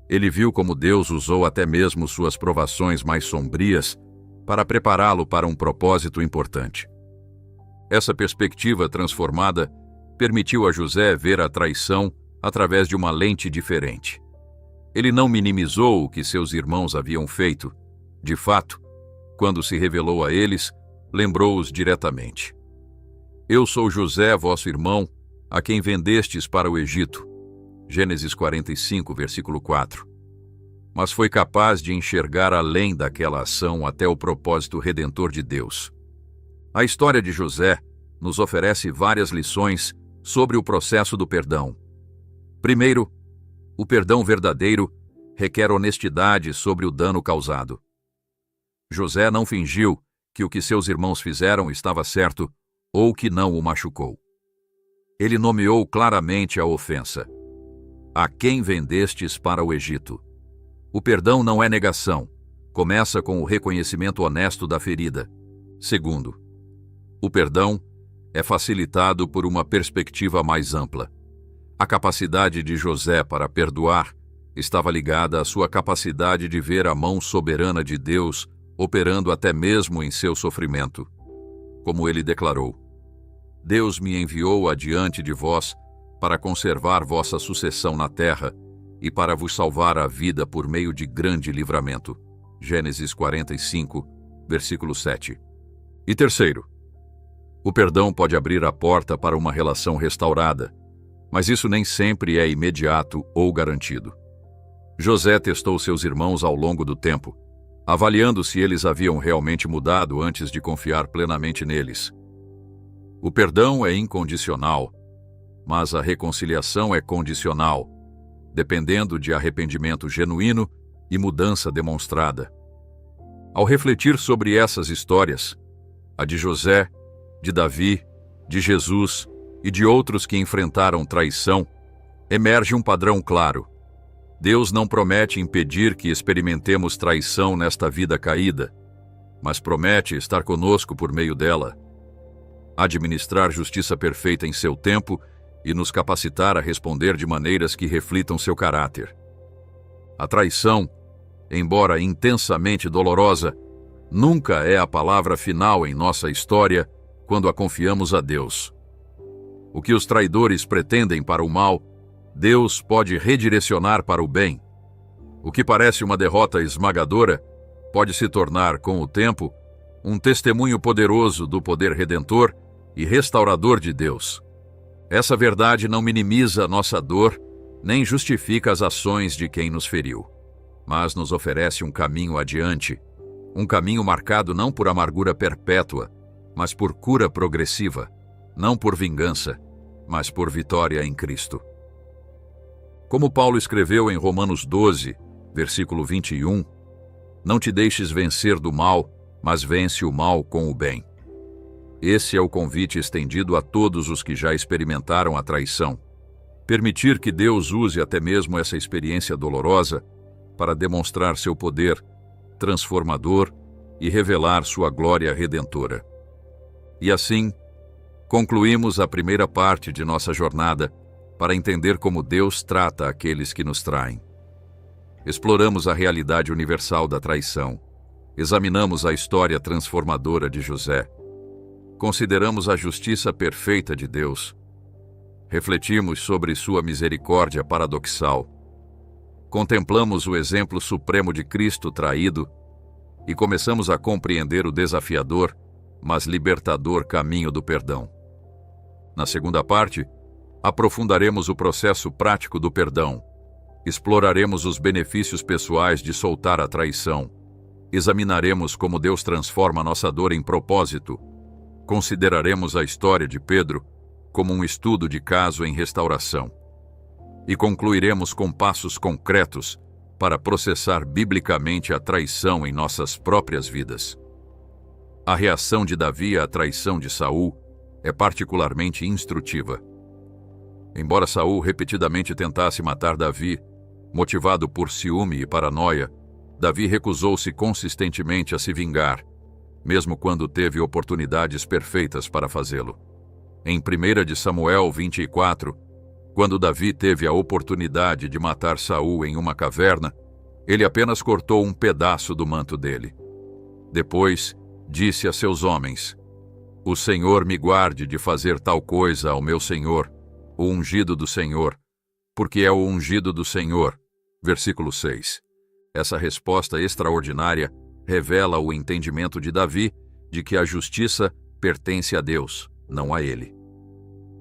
Ele viu como Deus usou até mesmo suas provações mais sombrias para prepará-lo para um propósito importante. Essa perspectiva transformada permitiu a José ver a traição através de uma lente diferente. Ele não minimizou o que seus irmãos haviam feito. De fato, quando se revelou a eles, lembrou-os diretamente. Eu sou José, vosso irmão, a quem vendestes para o Egito. Gênesis 45, versículo 4. Mas foi capaz de enxergar além daquela ação até o propósito redentor de Deus. A história de José nos oferece várias lições sobre o processo do perdão. Primeiro, o perdão verdadeiro requer honestidade sobre o dano causado. José não fingiu que o que seus irmãos fizeram estava certo ou que não o machucou. Ele nomeou claramente a ofensa. A quem vendestes para o Egito? O perdão não é negação. Começa com o reconhecimento honesto da ferida. Segundo, o perdão é facilitado por uma perspectiva mais ampla. A capacidade de José para perdoar estava ligada à sua capacidade de ver a mão soberana de Deus operando até mesmo em seu sofrimento. Como ele declarou: Deus me enviou adiante de vós para conservar vossa sucessão na terra e para vos salvar a vida por meio de grande livramento. Gênesis 45, versículo 7. E terceiro, o perdão pode abrir a porta para uma relação restaurada, mas isso nem sempre é imediato ou garantido. José testou seus irmãos ao longo do tempo, avaliando se eles haviam realmente mudado antes de confiar plenamente neles. O perdão é incondicional, mas a reconciliação é condicional, dependendo de arrependimento genuíno e mudança demonstrada. Ao refletir sobre essas histórias, a de José, de Davi, de Jesus e de outros que enfrentaram traição, emerge um padrão claro. Deus não promete impedir que experimentemos traição nesta vida caída, mas promete estar conosco por meio dela, administrar justiça perfeita em seu tempo e nos capacitar a responder de maneiras que reflitam seu caráter. A traição, embora intensamente dolorosa, nunca é a palavra final em nossa história quando a confiamos a Deus. O que os traidores pretendem para o mal, Deus pode redirecionar para o bem. O que parece uma derrota esmagadora pode se tornar, com o tempo, um testemunho poderoso do poder redentor e restaurador de Deus. Essa verdade não minimiza a nossa dor, nem justifica as ações de quem nos feriu, mas nos oferece um caminho adiante, um caminho marcado não por amargura perpétua, mas por cura progressiva, não por vingança, mas por vitória em Cristo. Como Paulo escreveu em Romanos 12, versículo 21, não te deixes vencer do mal, mas vence o mal com o bem. Esse é o convite estendido a todos os que já experimentaram a traição. Permitir que Deus use até mesmo essa experiência dolorosa para demonstrar seu poder transformador e revelar sua glória redentora. E assim, concluímos a primeira parte de nossa jornada para entender como Deus trata aqueles que nos traem. Exploramos a realidade universal da traição. Examinamos a história transformadora de José. Consideramos a justiça perfeita de Deus. Refletimos sobre sua misericórdia paradoxal. Contemplamos o exemplo supremo de Cristo traído e começamos a compreender o desafiador, mas libertador caminho do perdão. Na segunda parte, aprofundaremos o processo prático do perdão. Exploraremos os benefícios pessoais de soltar a traição. Examinaremos como Deus transforma nossa dor em propósito. Consideraremos a história de Pedro como um estudo de caso em restauração. E concluiremos com passos concretos para processar biblicamente a traição em nossas próprias vidas. A reação de Davi à traição de Saul é particularmente instrutiva. Embora Saul repetidamente tentasse matar Davi, motivado por ciúme e paranoia, Davi recusou-se consistentemente a se vingar, mesmo quando teve oportunidades perfeitas para fazê-lo. Em 1 de Samuel 24, quando Davi teve a oportunidade de matar Saul em uma caverna, ele apenas cortou um pedaço do manto dele. Depois, disse a seus homens: "O Senhor me guarde de fazer tal coisa ao meu senhor, o ungido do Senhor, porque é o ungido do Senhor." Versículo 6. Essa resposta extraordinária revela o entendimento de Davi de que a justiça pertence a Deus, não a ele.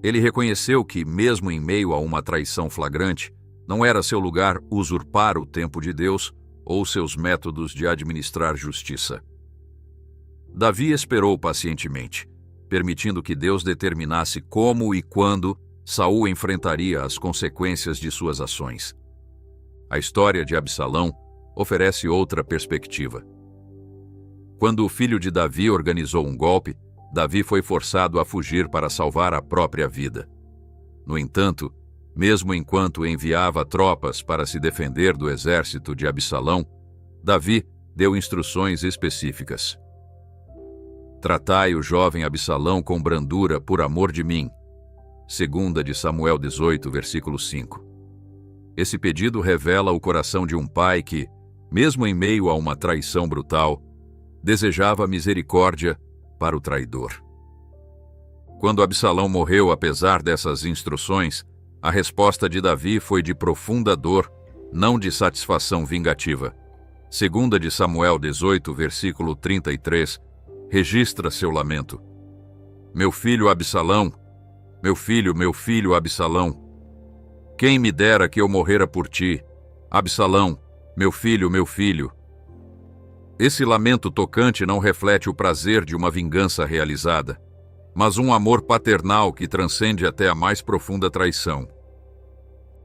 Ele reconheceu que, mesmo em meio a uma traição flagrante, não era seu lugar usurpar o tempo de Deus ou seus métodos de administrar justiça. Davi esperou pacientemente, permitindo que Deus determinasse como e quando Saul enfrentaria as consequências de suas ações. A história de Absalão oferece outra perspectiva. Quando o filho de Davi organizou um golpe, Davi foi forçado a fugir para salvar a própria vida. No entanto, mesmo enquanto enviava tropas para se defender do exército de Absalão, Davi deu instruções específicas. "Tratai o jovem Absalão com brandura por amor de mim." 2 de Samuel 18, versículo 5. Esse pedido revela o coração de um pai que, mesmo em meio a uma traição brutal, desejava misericórdia para o traidor. Quando Absalão morreu apesar dessas instruções, a resposta de Davi foi de profunda dor, não de satisfação vingativa. 2 de Samuel 18, versículo 33, registra seu lamento. "Meu filho Absalão, meu filho Absalão, quem me dera que eu morrera por ti, Absalão, meu filho, meu filho." Esse lamento tocante não reflete o prazer de uma vingança realizada, mas um amor paternal que transcende até a mais profunda traição.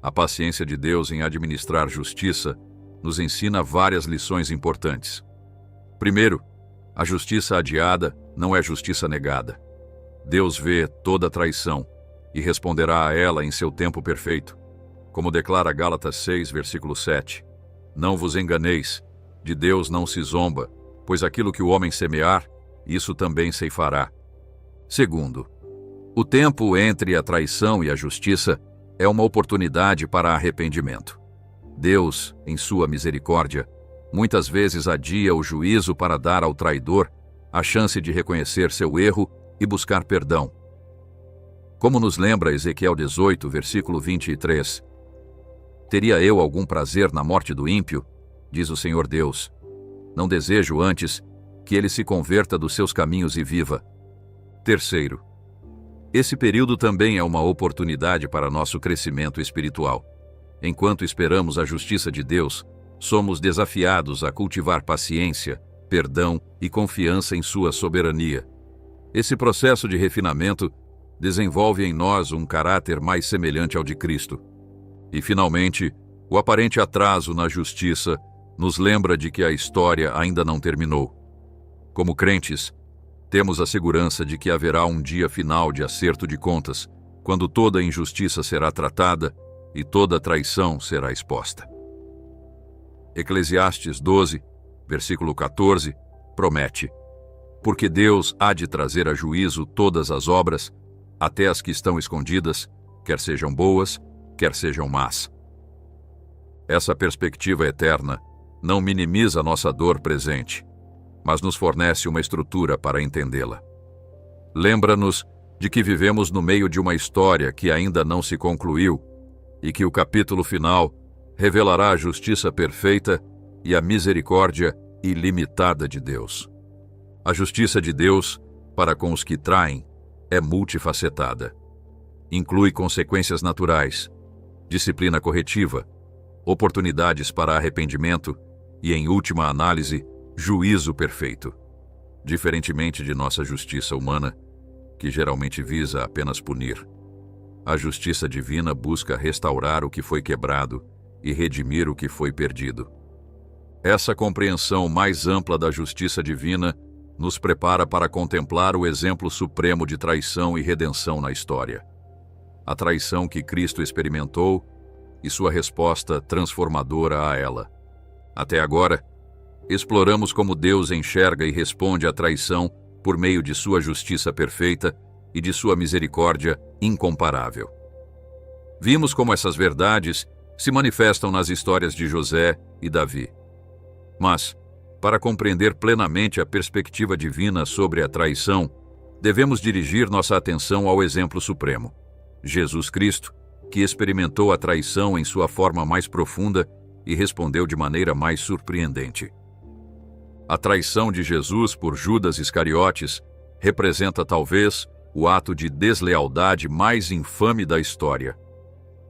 A paciência de Deus em administrar justiça nos ensina várias lições importantes. Primeiro, a justiça adiada não é justiça negada. Deus vê toda traição e responderá a ela em seu tempo perfeito. Como declara Gálatas 6, versículo 7. "Não vos enganeis, de Deus não se zomba, pois aquilo que o homem semear, isso também ceifará." Segundo, o tempo entre a traição e a justiça é uma oportunidade para arrependimento. Deus, em sua misericórdia, muitas vezes adia o juízo para dar ao traidor a chance de reconhecer seu erro e buscar perdão. Como nos lembra Ezequiel 18, versículo 23, "Teria eu algum prazer na morte do ímpio? Diz o Senhor Deus. Não desejo antes que ele se converta dos seus caminhos e viva." Terceiro, Esse período também é uma oportunidade para nosso crescimento espiritual. Enquanto esperamos a justiça de Deus, somos desafiados a cultivar paciência, perdão e confiança em sua soberania. Esse processo de refinamento desenvolve em nós um caráter mais semelhante ao de Cristo. E, finalmente, o aparente atraso na justiça nos lembra de que a história ainda não terminou. Como crentes, temos a segurança de que haverá um dia final de acerto de contas, quando toda injustiça será tratada e toda traição será exposta. Eclesiastes 12, versículo 14, promete: porque Deus há de trazer a juízo todas as obras, até as que estão escondidas, quer sejam boas, quer sejam más. Essa perspectiva eterna não minimiza nossa dor presente, mas nos fornece uma estrutura para entendê-la. Lembra-nos de que vivemos no meio de uma história que ainda não se concluiu e que o capítulo final revelará a justiça perfeita e a misericórdia ilimitada de Deus. A justiça de Deus para com os que traem é multifacetada. Inclui consequências naturais, disciplina corretiva, oportunidades para arrependimento e, em última análise, juízo perfeito. Diferentemente de nossa justiça humana, que geralmente visa apenas punir, a justiça divina busca restaurar o que foi quebrado e redimir o que foi perdido. Essa compreensão mais ampla da justiça divina nos prepara para contemplar o exemplo supremo de traição e redenção na história. A traição que Cristo experimentou e sua resposta transformadora a ela. Até agora, exploramos como Deus enxerga e responde à traição por meio de sua justiça perfeita e de sua misericórdia incomparável. Vimos como essas verdades se manifestam nas histórias de José e Davi. Mas, para compreender plenamente a perspectiva divina sobre a traição, devemos dirigir nossa atenção ao exemplo supremo, Jesus Cristo, que experimentou a traição em sua forma mais profunda e respondeu de maneira mais surpreendente. A traição de Jesus por Judas Iscariotes representa talvez o ato de deslealdade mais infame da história.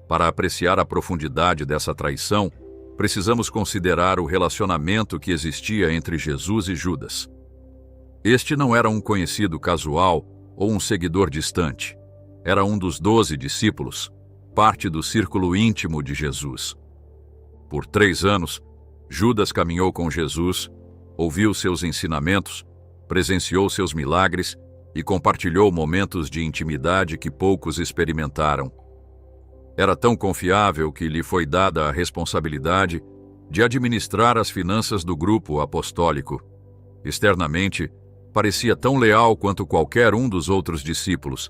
Para apreciar a profundidade dessa traição, precisamos considerar o relacionamento que existia entre Jesus e Judas. Este não era um conhecido casual ou um seguidor distante. Era um dos 12 discípulos, parte do círculo íntimo de Jesus. Por 3 anos, Judas caminhou com Jesus, ouviu seus ensinamentos, presenciou seus milagres e compartilhou momentos de intimidade que poucos experimentaram. Era tão confiável que lhe foi dada a responsabilidade de administrar as finanças do grupo apostólico. Externamente, parecia tão leal quanto qualquer um dos outros discípulos.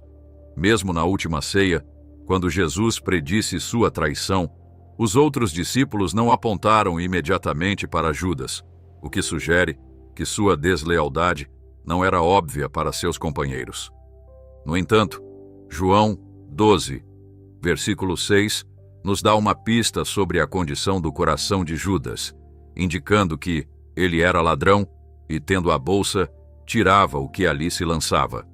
Mesmo na última ceia, quando Jesus predisse sua traição, os outros discípulos não apontaram imediatamente para Judas, o que sugere que sua deslealdade não era óbvia para seus companheiros. No entanto, João 12, versículo 6, nos dá uma pista sobre a condição do coração de Judas, indicando que ele era ladrão e, tendo a bolsa, tirava o que ali se lançava.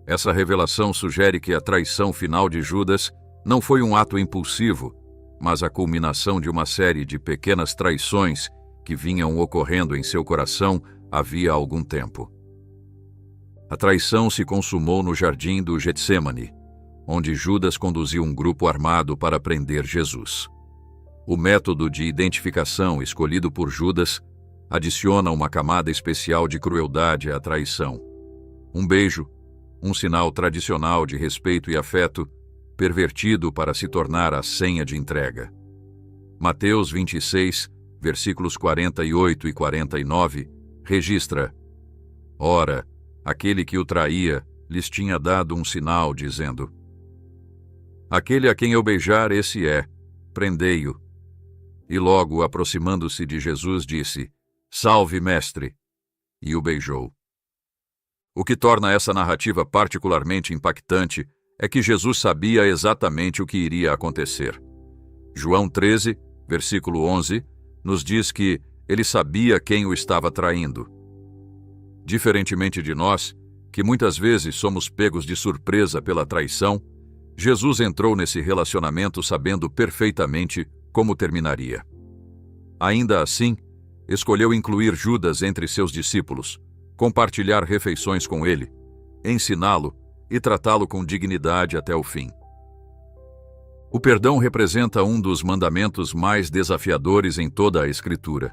Essa revelação sugere que a traição final de Judas não foi um ato impulsivo, mas a culminação de uma série de pequenas traições que vinham ocorrendo em seu coração havia algum tempo. A traição se consumou no jardim do Getsêmani, onde Judas conduziu um grupo armado para prender Jesus. O método de identificação escolhido por Judas adiciona uma camada especial de crueldade à traição. Um beijo, um sinal tradicional de respeito e afeto, pervertido para se tornar a senha de entrega. Mateus 26, versículos 48 e 49, registra: ora, aquele que o traía lhes tinha dado um sinal, dizendo: aquele a quem eu beijar, esse é, prendei-o. E logo, aproximando-se de Jesus, disse: salve, mestre, e o beijou. O que torna essa narrativa particularmente impactante é que Jesus sabia exatamente o que iria acontecer. João 13, versículo 11, nos diz que ele sabia quem o estava traindo. Diferentemente de nós, que muitas vezes somos pegos de surpresa pela traição, Jesus entrou nesse relacionamento sabendo perfeitamente como terminaria. Ainda assim, escolheu incluir Judas entre seus discípulos, compartilhar refeições com ele, ensiná-lo e tratá-lo com dignidade até o fim. O perdão representa um dos mandamentos mais desafiadores em toda a Escritura.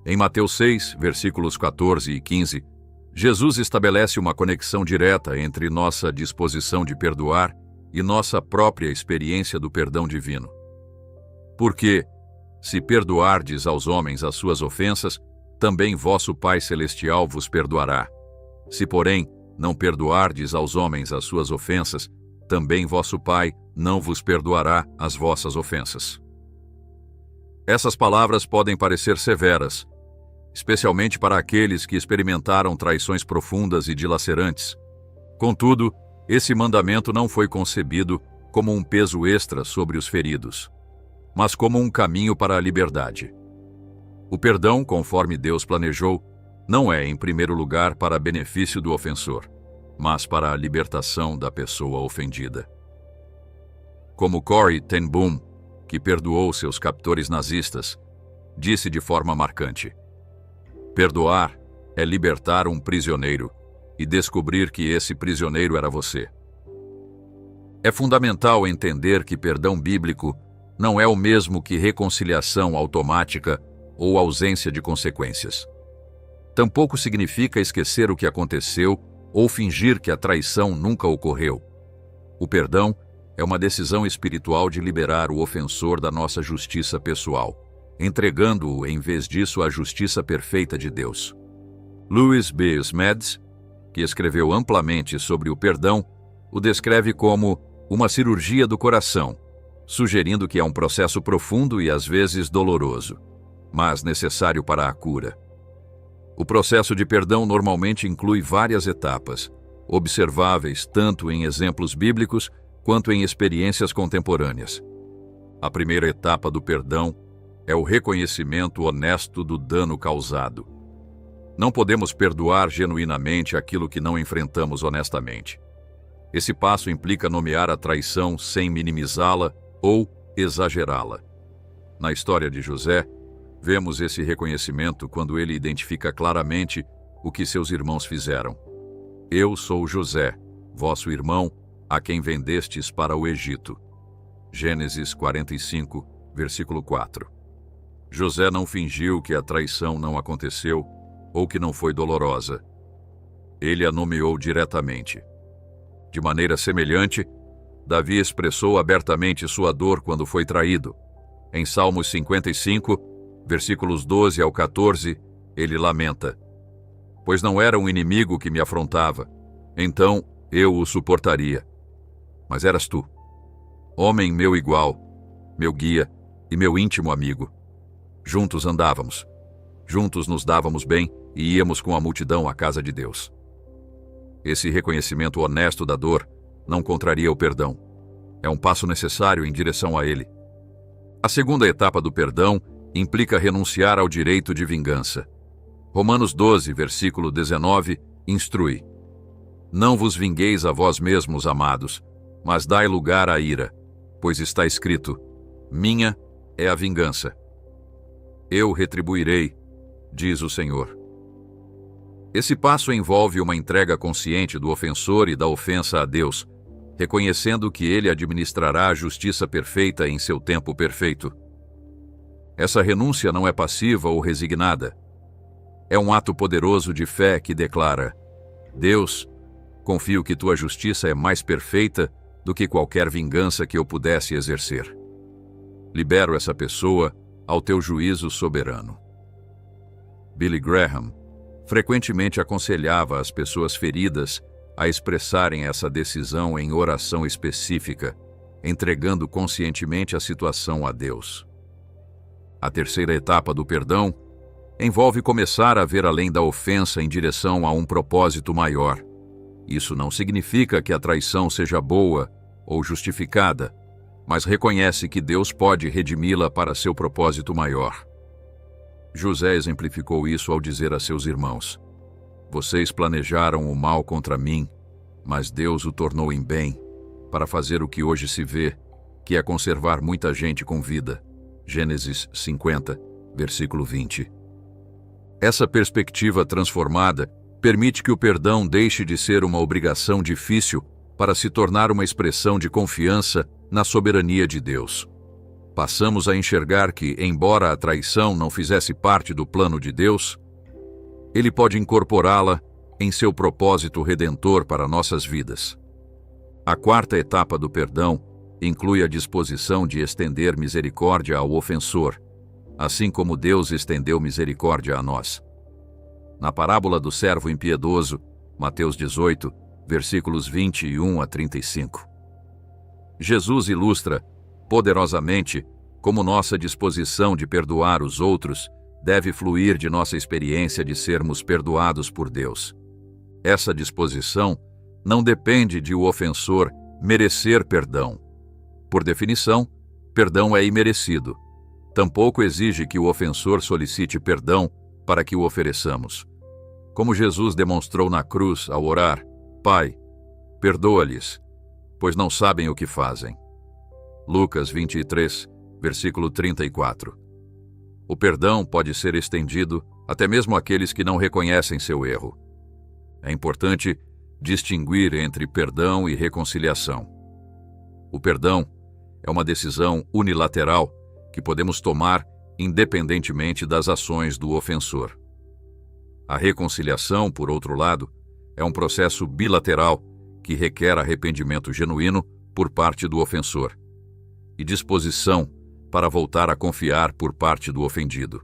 Em Mateus 6, versículos 14 e 15, Jesus estabelece uma conexão direta entre nossa disposição de perdoar e nossa própria experiência do perdão divino. Porque, se perdoardes aos homens as suas ofensas, também vosso Pai Celestial vos perdoará. Se, porém, não perdoardes aos homens as suas ofensas, também vosso Pai não vos perdoará as vossas ofensas. Essas palavras podem parecer severas, especialmente para aqueles que experimentaram traições profundas e dilacerantes. Contudo, esse mandamento não foi concebido como um peso extra sobre os feridos, mas como um caminho para a liberdade. O perdão, conforme Deus planejou, não é, em primeiro lugar, para benefício do ofensor, mas para a libertação da pessoa ofendida. Como Corrie ten Boom, que perdoou seus captores nazistas, disse de forma marcante: perdoar é libertar um prisioneiro e descobrir que esse prisioneiro era você. É fundamental entender que perdão bíblico não é o mesmo que reconciliação automática ou ausência de consequências. Tampouco significa esquecer o que aconteceu ou fingir que a traição nunca ocorreu. O perdão é uma decisão espiritual de liberar o ofensor da nossa justiça pessoal, entregando-o em vez disso à justiça perfeita de Deus. Louis B. Smeds, que escreveu amplamente sobre o perdão, o descreve como uma cirurgia do coração, sugerindo que é um processo profundo e às vezes doloroso, mas necessário para a cura. O processo de perdão normalmente inclui várias etapas, observáveis tanto em exemplos bíblicos quanto em experiências contemporâneas. A primeira etapa do perdão é o reconhecimento honesto do dano causado. Não podemos perdoar genuinamente aquilo que não enfrentamos honestamente. Esse passo implica nomear a traição sem minimizá-la ou exagerá-la. Na história de José, vemos esse reconhecimento quando ele identifica claramente o que seus irmãos fizeram. Eu sou José, vosso irmão, a quem vendestes para o Egito. Gênesis 45, versículo 4. José não fingiu que a traição não aconteceu ou que não foi dolorosa. Ele a nomeou diretamente. De maneira semelhante, Davi expressou abertamente sua dor quando foi traído. Em Salmos 55, versículos 12 ao 14, ele lamenta: pois não era um inimigo que me afrontava, então eu o suportaria. Mas eras tu, homem meu igual, meu guia e meu íntimo amigo. Juntos andávamos, juntos nos dávamos bem e íamos com a multidão à casa de Deus. Esse reconhecimento honesto da dor não contraria o perdão. É um passo necessário em direção a ele. A segunda etapa do perdão implica renunciar ao direito de vingança. Romanos 12, versículo 19, instrui: não vos vingueis a vós mesmos, amados, mas dai lugar à ira, pois está escrito: minha é a vingança. Eu retribuirei, diz o Senhor. Esse passo envolve uma entrega consciente do ofensor e da ofensa a Deus, reconhecendo que ele administrará a justiça perfeita em seu tempo perfeito. Essa renúncia não é passiva ou resignada. É um ato poderoso de fé que declara: Deus, confio que tua justiça é mais perfeita do que qualquer vingança que eu pudesse exercer. Libero essa pessoa ao teu juízo soberano. Billy Graham frequentemente aconselhava as pessoas feridas a expressarem essa decisão em oração específica, entregando conscientemente a situação a Deus. A terceira etapa do perdão envolve começar a ver além da ofensa em direção a um propósito maior. Isso não significa que a traição seja boa ou justificada, mas reconhece que Deus pode redimi-la para seu propósito maior. José exemplificou isso ao dizer a seus irmãos: Vocês planejaram o mal contra mim, mas Deus o tornou em bem, para fazer o que hoje se vê, que é conservar muita gente com vida. Gênesis 50, versículo 20. Essa perspectiva transformada permite que o perdão deixe de ser uma obrigação difícil para se tornar uma expressão de confiança na soberania de Deus. Passamos a enxergar que, embora a traição não fizesse parte do plano de Deus, Ele pode incorporá-la em seu propósito redentor para nossas vidas. A quarta etapa do perdão inclui a disposição de estender misericórdia ao ofensor, assim como Deus estendeu misericórdia a nós. Na parábola do servo impiedoso, Mateus 18, versículos 21 a 35. Jesus ilustra poderosamente como nossa disposição de perdoar os outros deve fluir de nossa experiência de sermos perdoados por Deus. Essa disposição não depende de o ofensor merecer perdão. Por definição, perdão é imerecido. Tampouco exige que o ofensor solicite perdão para que o ofereçamos. Como Jesus demonstrou na cruz ao orar: Pai, perdoa-lhes, pois não sabem o que fazem. Lucas 23, versículo 34. O perdão pode ser estendido até mesmo àqueles que não reconhecem seu erro. É importante distinguir entre perdão e reconciliação. O perdão é uma decisão unilateral que podemos tomar independentemente das ações do ofensor. A reconciliação, por outro lado, é um processo bilateral que requer arrependimento genuíno por parte do ofensor e disposição para voltar a confiar por parte do ofendido.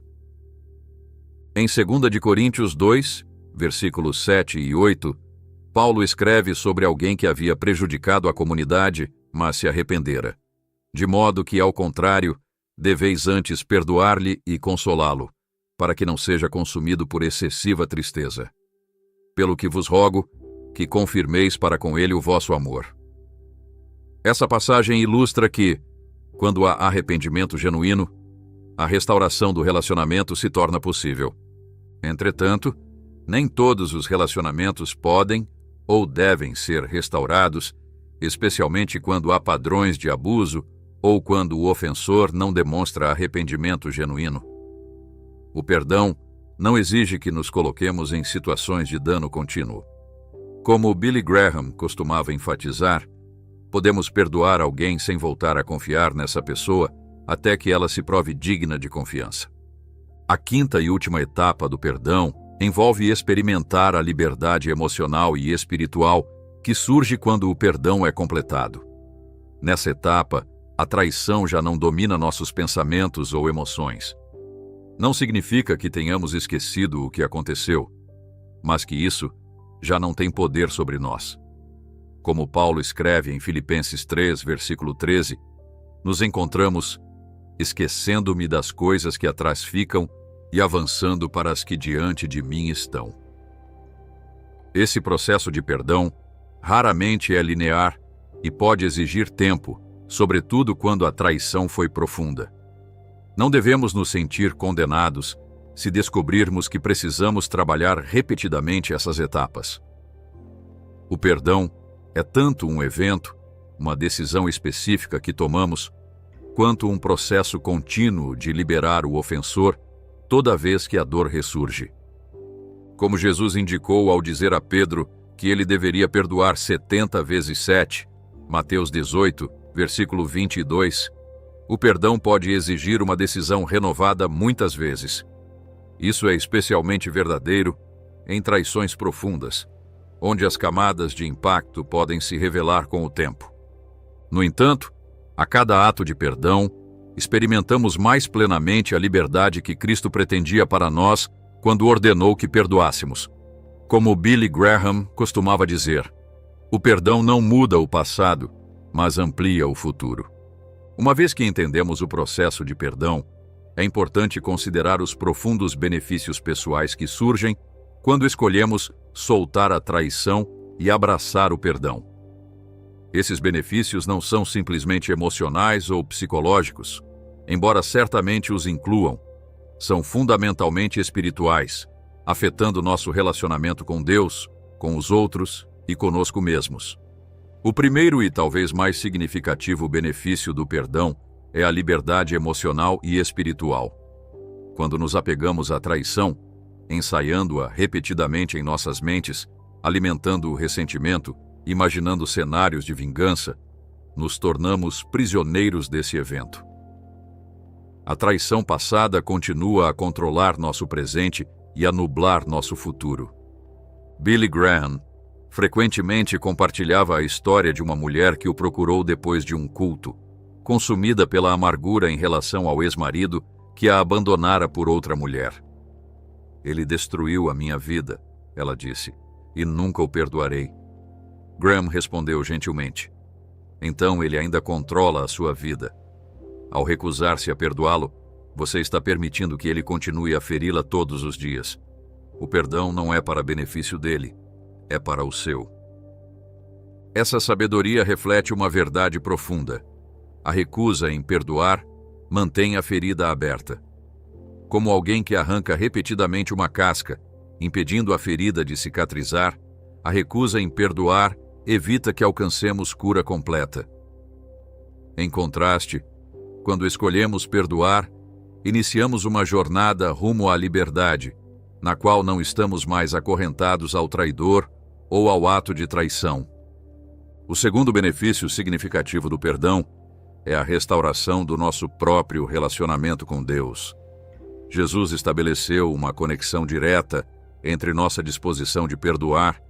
Em 2 de Coríntios 2, versículos 7 e 8, Paulo escreve sobre alguém que havia prejudicado a comunidade, mas se arrependera. De modo que, ao contrário, deveis antes perdoar-lhe e consolá-lo, para que não seja consumido por excessiva tristeza. Pelo que vos rogo, que confirmeis para com ele o vosso amor. Essa passagem ilustra que, quando há arrependimento genuíno, a restauração do relacionamento se torna possível. Entretanto, nem todos os relacionamentos podem ou devem ser restaurados, especialmente quando há padrões de abuso ou quando o ofensor não demonstra arrependimento genuíno. O perdão não exige que nos coloquemos em situações de dano contínuo. Como Billy Graham costumava enfatizar, podemos perdoar alguém sem voltar a confiar nessa pessoa até que ela se prove digna de confiança. A quinta e última etapa do perdão envolve experimentar a liberdade emocional e espiritual que surge quando o perdão é completado. Nessa etapa, a traição já não domina nossos pensamentos ou emoções. Não significa que tenhamos esquecido o que aconteceu, mas que isso já não tem poder sobre nós. Como Paulo escreve em Filipenses 3, versículo 13, nos encontramos esquecendo-me das coisas que atrás ficam e avançando para as que diante de mim estão. Esse processo de perdão raramente é linear e pode exigir tempo, sobretudo quando a traição foi profunda. Não devemos nos sentir condenados se descobrirmos que precisamos trabalhar repetidamente essas etapas. O perdão é tanto um evento, uma decisão específica que tomamos, quanto um processo contínuo de liberar o ofensor toda vez que a dor ressurge. Como Jesus indicou ao dizer a Pedro que ele deveria perdoar 70 vezes 7, Mateus 18, versículo 22, o perdão pode exigir uma decisão renovada muitas vezes. Isso é especialmente verdadeiro em traições profundas, onde as camadas de impacto podem se revelar com o tempo. No entanto, a cada ato de perdão, experimentamos mais plenamente a liberdade que Cristo pretendia para nós quando ordenou que perdoássemos. Como Billy Graham costumava dizer, o perdão não muda o passado, mas amplia o futuro. Uma vez que entendemos o processo de perdão, é importante considerar os profundos benefícios pessoais que surgem quando escolhemos soltar a traição e abraçar o perdão. Esses benefícios não são simplesmente emocionais ou psicológicos, embora certamente os incluam. São fundamentalmente espirituais afetando nosso relacionamento com Deus, com os outros e conosco mesmos. O primeiro e talvez mais significativo benefício do perdão é a liberdade emocional e espiritual. Quando nos apegamos à traição, ensaiando-a repetidamente em nossas mentes, alimentando o ressentimento, imaginando cenários de vingança, nos tornamos prisioneiros desse evento. A traição passada continua a controlar nosso presente e a nublar nosso futuro. Billy Graham frequentemente compartilhava a história de uma mulher que o procurou depois de um culto, consumida pela amargura em relação ao ex-marido que a abandonara por outra mulher. "Ele destruiu a minha vida", ela disse, "e nunca o perdoarei." Graham respondeu gentilmente: "Então ele ainda controla a sua vida. Ao recusar-se a perdoá-lo, você está permitindo que ele continue a feri-la todos os dias. O perdão não é para benefício dele, é para o seu." Essa sabedoria reflete uma verdade profunda. A recusa em perdoar mantém a ferida aberta. Como alguém que arranca repetidamente uma casca, impedindo a ferida de cicatrizar, a recusa em perdoar evita que alcancemos cura completa. Em contraste, quando escolhemos perdoar, iniciamos uma jornada rumo à liberdade, na qual não estamos mais acorrentados ao traidor ou ao ato de traição. O segundo benefício significativo do perdão é a restauração do nosso próprio relacionamento com Deus. Jesus estabeleceu uma conexão direta entre nossa disposição de perdoar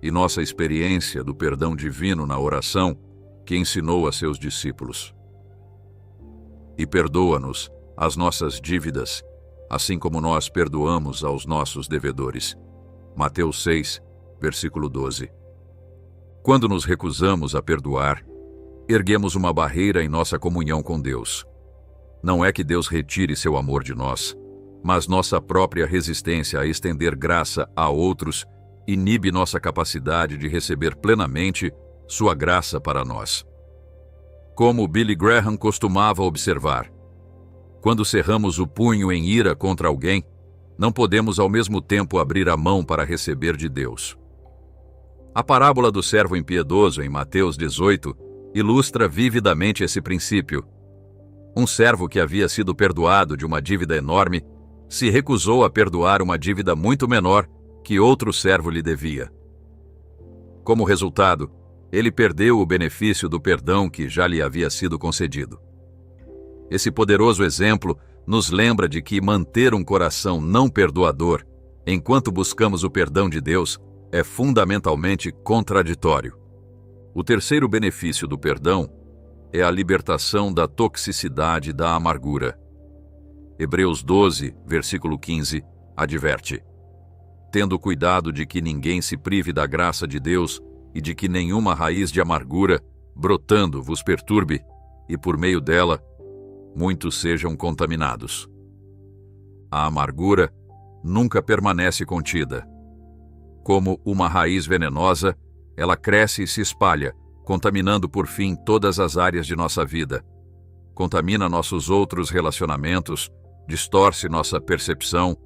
e nossa experiência do perdão divino na oração que ensinou a seus discípulos. "E perdoa-nos as nossas dívidas, assim como nós perdoamos aos nossos devedores." Mateus 6, versículo 12. Quando nos recusamos a perdoar, erguemos uma barreira em nossa comunhão com Deus. Não é que Deus retire seu amor de nós, mas nossa própria resistência a estender graça a outros inibe nossa capacidade de receber plenamente sua graça para nós. Como Billy Graham costumava observar, quando cerramos o punho em ira contra alguém, não podemos ao mesmo tempo abrir a mão para receber de Deus. A parábola do servo impiedoso em Mateus 18 ilustra vividamente esse princípio. Um servo que havia sido perdoado de uma dívida enorme se recusou a perdoar uma dívida muito menor que outro servo lhe devia. Como resultado, ele perdeu o benefício do perdão que já lhe havia sido concedido. Esse poderoso exemplo nos lembra de que manter um coração não perdoador, enquanto buscamos o perdão de Deus, é fundamentalmente contraditório. O terceiro benefício do perdão é a libertação da toxicidade da amargura. Hebreus 12, versículo 15, adverte: "Tendo cuidado de que ninguém se prive da graça de Deus e de que nenhuma raiz de amargura, brotando, vos perturbe, e por meio dela, muitos sejam contaminados." A amargura nunca permanece contida. Como uma raiz venenosa, ela cresce e se espalha, contaminando por fim todas as áreas de nossa vida. Contamina nossos outros relacionamentos, distorce nossa percepção,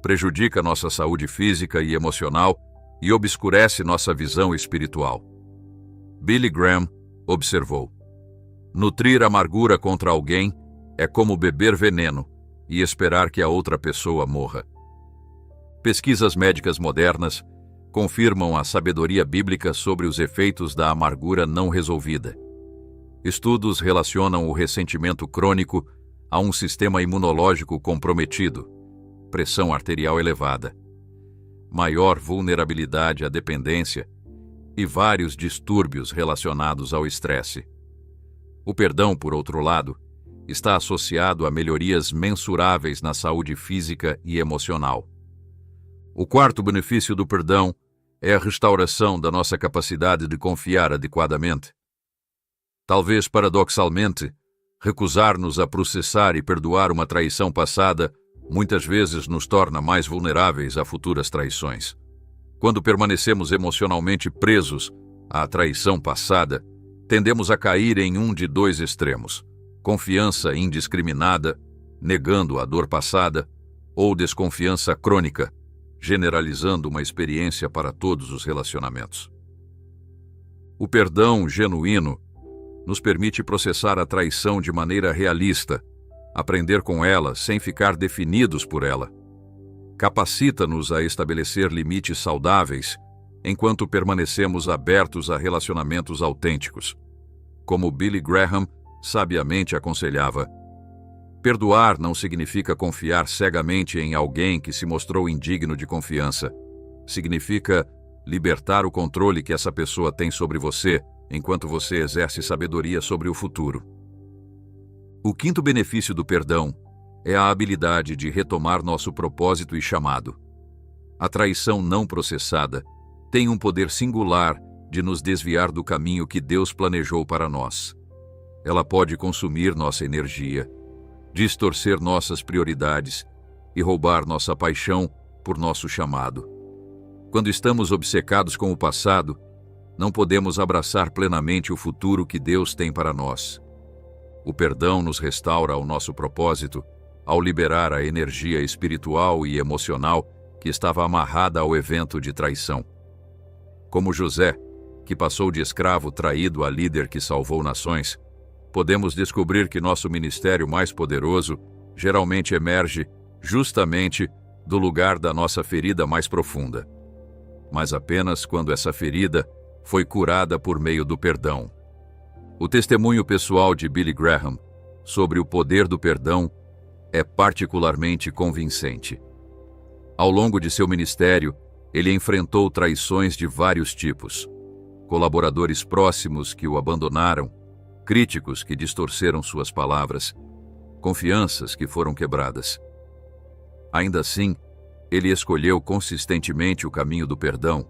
prejudica nossa saúde física e emocional e obscurece nossa visão espiritual. Billy Graham observou: "Nutrir amargura contra alguém é como beber veneno e esperar que a outra pessoa morra." Pesquisas médicas modernas confirmam a sabedoria bíblica sobre os efeitos da amargura não resolvida. Estudos relacionam o ressentimento crônico a um sistema imunológico comprometido, pressão arterial elevada, maior vulnerabilidade à dependência e vários distúrbios relacionados ao estresse. O perdão, por outro lado, está associado a melhorias mensuráveis na saúde física e emocional. O quarto benefício do perdão é a restauração da nossa capacidade de confiar adequadamente. Talvez paradoxalmente, recusar-nos a processar e perdoar uma traição passada muitas vezes nos torna mais vulneráveis a futuras traições. Quando permanecemos emocionalmente presos à traição passada, tendemos a cair em um de dois extremos: confiança indiscriminada, negando a dor passada, ou desconfiança crônica, generalizando uma experiência para todos os relacionamentos. O perdão genuíno nos permite processar a traição de maneira realista, aprender com ela sem ficar definidos por ela. Capacita-nos a estabelecer limites saudáveis enquanto permanecemos abertos a relacionamentos autênticos. Como Billy Graham sabiamente aconselhava, perdoar não significa confiar cegamente em alguém que se mostrou indigno de confiança. Significa libertar o controle que essa pessoa tem sobre você, enquanto você exerce sabedoria sobre o futuro. O quinto benefício do perdão é a habilidade de retomar nosso propósito e chamado. A traição não processada tem um poder singular de nos desviar do caminho que Deus planejou para nós. Ela pode consumir nossa energia, distorcer nossas prioridades e roubar nossa paixão por nosso chamado. Quando estamos obcecados com o passado, não podemos abraçar plenamente o futuro que Deus tem para nós. O perdão nos restaura ao nosso propósito ao liberar a energia espiritual e emocional que estava amarrada ao evento de traição. Como José, que passou de escravo traído a líder que salvou nações, podemos descobrir que nosso ministério mais poderoso geralmente emerge justamente do lugar da nossa ferida mais profunda, mas apenas quando essa ferida foi curada por meio do perdão. O testemunho pessoal de Billy Graham sobre o poder do perdão é particularmente convincente. Ao longo de seu ministério, ele enfrentou traições de vários tipos: colaboradores próximos que o abandonaram, críticos que distorceram suas palavras, confianças que foram quebradas. Ainda assim, ele escolheu consistentemente o caminho do perdão,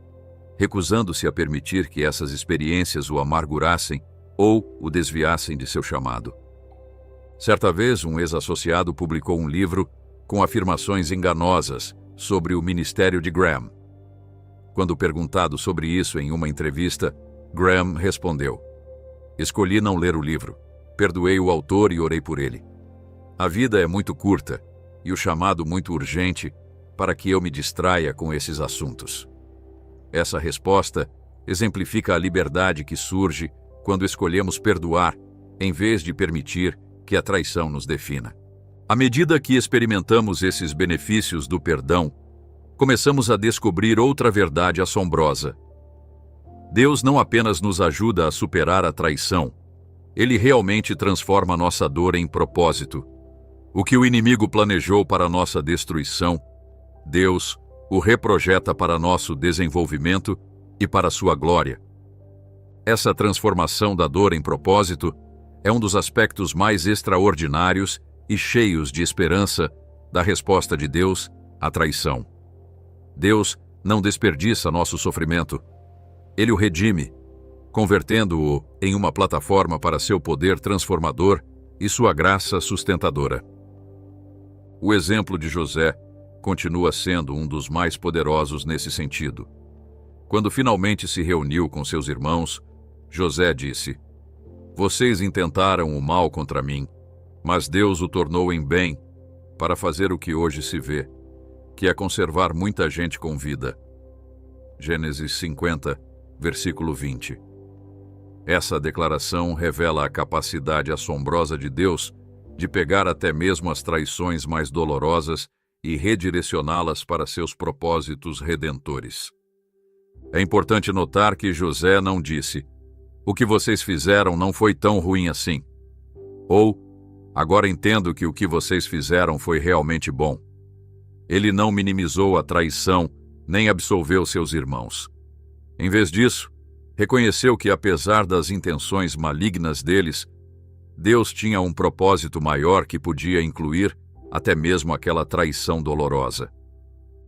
recusando-se a permitir que essas experiências o amargurassem ou o desviassem de seu chamado. Certa vez, um ex-associado publicou um livro com afirmações enganosas sobre o ministério de Graham. Quando perguntado sobre isso em uma entrevista, Graham respondeu: "Escolhi não ler o livro, perdoei o autor e orei por ele. A vida é muito curta e o chamado muito urgente para que eu me distraia com esses assuntos." Essa resposta exemplifica a liberdade que surge quando escolhemos perdoar, em vez de permitir que a traição nos defina. À medida que experimentamos esses benefícios do perdão, começamos a descobrir outra verdade assombrosa. Deus não apenas nos ajuda a superar a traição, Ele realmente transforma nossa dor em propósito. O que o inimigo planejou para nossa destruição, Deus o reprojeta para nosso desenvolvimento e para sua glória. Essa transformação da dor em propósito é um dos aspectos mais extraordinários e cheios de esperança da resposta de Deus à traição. Deus não desperdiça nosso sofrimento. Ele o redime, convertendo-o em uma plataforma para seu poder transformador e sua graça sustentadora. O exemplo de José continua sendo um dos mais poderosos nesse sentido. Quando finalmente se reuniu com seus irmãos, José disse: "Vocês intentaram o mal contra mim, mas Deus o tornou em bem para fazer o que hoje se vê, que é conservar muita gente com vida." Gênesis 50, versículo 20. Essa declaração revela a capacidade assombrosa de Deus de pegar até mesmo as traições mais dolorosas e redirecioná-las para seus propósitos redentores. É importante notar que José não disse: "O que vocês fizeram não foi tão ruim assim", ou "Agora entendo que o que vocês fizeram foi realmente bom." Ele não minimizou a traição, nem absolveu seus irmãos. Em vez disso, reconheceu que, apesar das intenções malignas deles, Deus tinha um propósito maior que podia incluir até mesmo aquela traição dolorosa.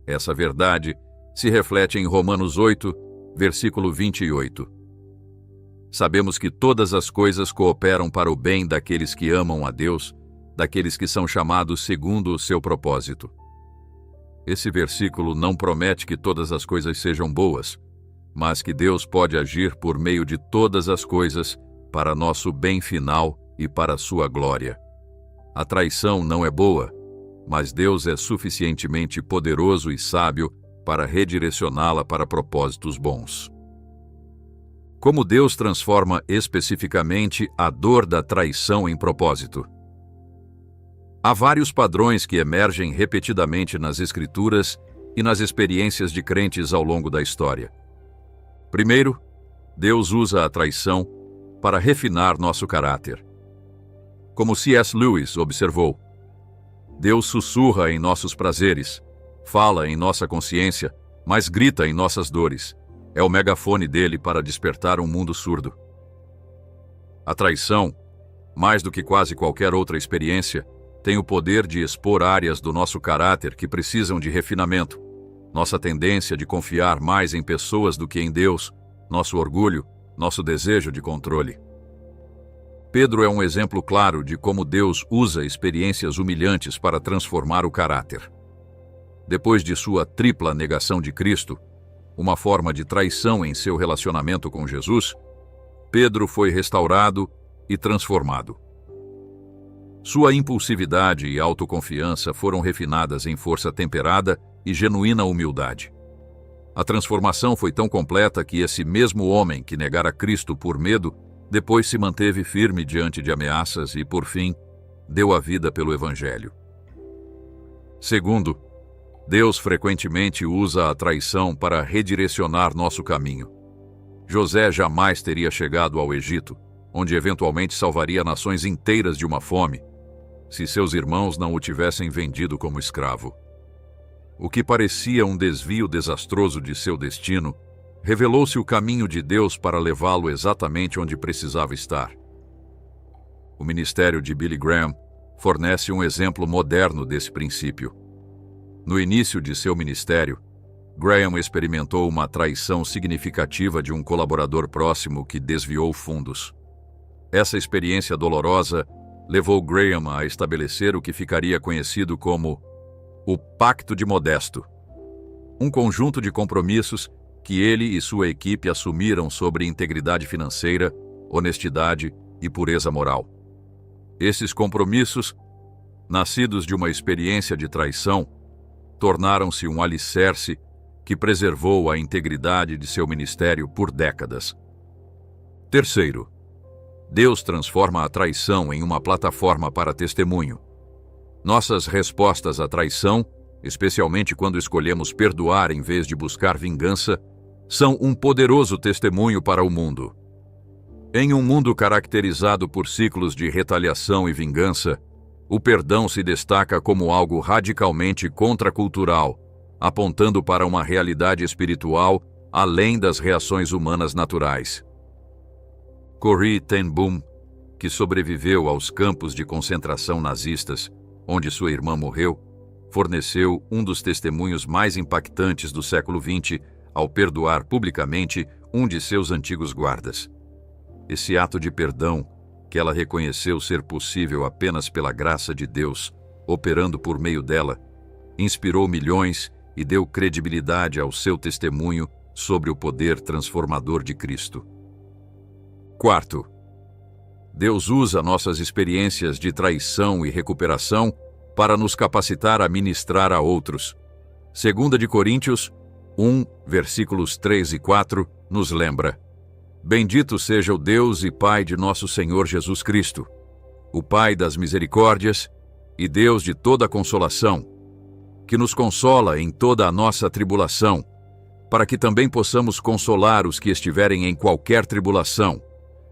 Essa verdade se reflete em Romanos 8, versículo 28. Sabemos que todas as coisas cooperam para o bem daqueles que amam a Deus, daqueles que são chamados segundo o seu propósito. Esse versículo não promete que todas as coisas sejam boas, mas que Deus pode agir por meio de todas as coisas para nosso bem final e para sua glória. A traição não é boa, mas Deus é suficientemente poderoso e sábio para redirecioná-la para propósitos bons. Como Deus transforma especificamente a dor da traição em propósito? Há vários padrões que emergem repetidamente nas Escrituras e nas experiências de crentes ao longo da história. Primeiro, Deus usa a traição para refinar nosso caráter. Como C.S. Lewis observou, Deus sussurra em nossos prazeres, fala em nossa consciência, mas grita em nossas dores. É o megafone dele para despertar um mundo surdo. A traição, mais do que quase qualquer outra experiência, tem o poder de expor áreas do nosso caráter que precisam de refinamento. Nossa tendência de confiar mais em pessoas do que em Deus, nosso orgulho, nosso desejo de controle. Pedro é um exemplo claro de como Deus usa experiências humilhantes para transformar o caráter. Depois de sua tripla negação de Cristo, uma forma de traição em seu relacionamento com Jesus, Pedro foi restaurado e transformado. Sua impulsividade e autoconfiança foram refinadas em força temperada e genuína humildade. A transformação foi tão completa que esse mesmo homem que negara Cristo por medo, depois se manteve firme diante de ameaças e, por fim, deu a vida pelo Evangelho. Segundo, Deus frequentemente usa a traição para redirecionar nosso caminho. José jamais teria chegado ao Egito, onde eventualmente salvaria nações inteiras de uma fome, se seus irmãos não o tivessem vendido como escravo. O que parecia um desvio desastroso de seu destino, revelou-se o caminho de Deus para levá-lo exatamente onde precisava estar. O ministério de Billy Graham fornece um exemplo moderno desse princípio. No início de seu ministério, Graham experimentou uma traição significativa de um colaborador próximo que desviou fundos. Essa experiência dolorosa levou Graham a estabelecer o que ficaria conhecido como o Pacto de Modesto, um conjunto de compromissos que ele e sua equipe assumiram sobre integridade financeira, honestidade e pureza moral. Esses compromissos, nascidos de uma experiência de traição, tornaram-se um alicerce que preservou a integridade de seu ministério por décadas. Terceiro, Deus transforma a traição em uma plataforma para testemunho. Nossas respostas à traição, especialmente quando escolhemos perdoar em vez de buscar vingança, são um poderoso testemunho para o mundo. Em um mundo caracterizado por ciclos de retaliação e vingança, o perdão se destaca como algo radicalmente contracultural, apontando para uma realidade espiritual além das reações humanas naturais. Corrie ten Boom, que sobreviveu aos campos de concentração nazistas, onde sua irmã morreu, forneceu um dos testemunhos mais impactantes do século XX ao perdoar publicamente um de seus antigos guardas. Esse ato de perdão, que ela reconheceu ser possível apenas pela graça de Deus, operando por meio dela, inspirou milhões e deu credibilidade ao seu testemunho sobre o poder transformador de Cristo. Quarto, Deus usa nossas experiências de traição e recuperação para nos capacitar a ministrar a outros. 2 Coríntios 1, versículos 3 e 4, nos lembra: Bendito seja o Deus e Pai de nosso Senhor Jesus Cristo, o Pai das misericórdias e Deus de toda consolação, que nos consola em toda a nossa tribulação, para que também possamos consolar os que estiverem em qualquer tribulação,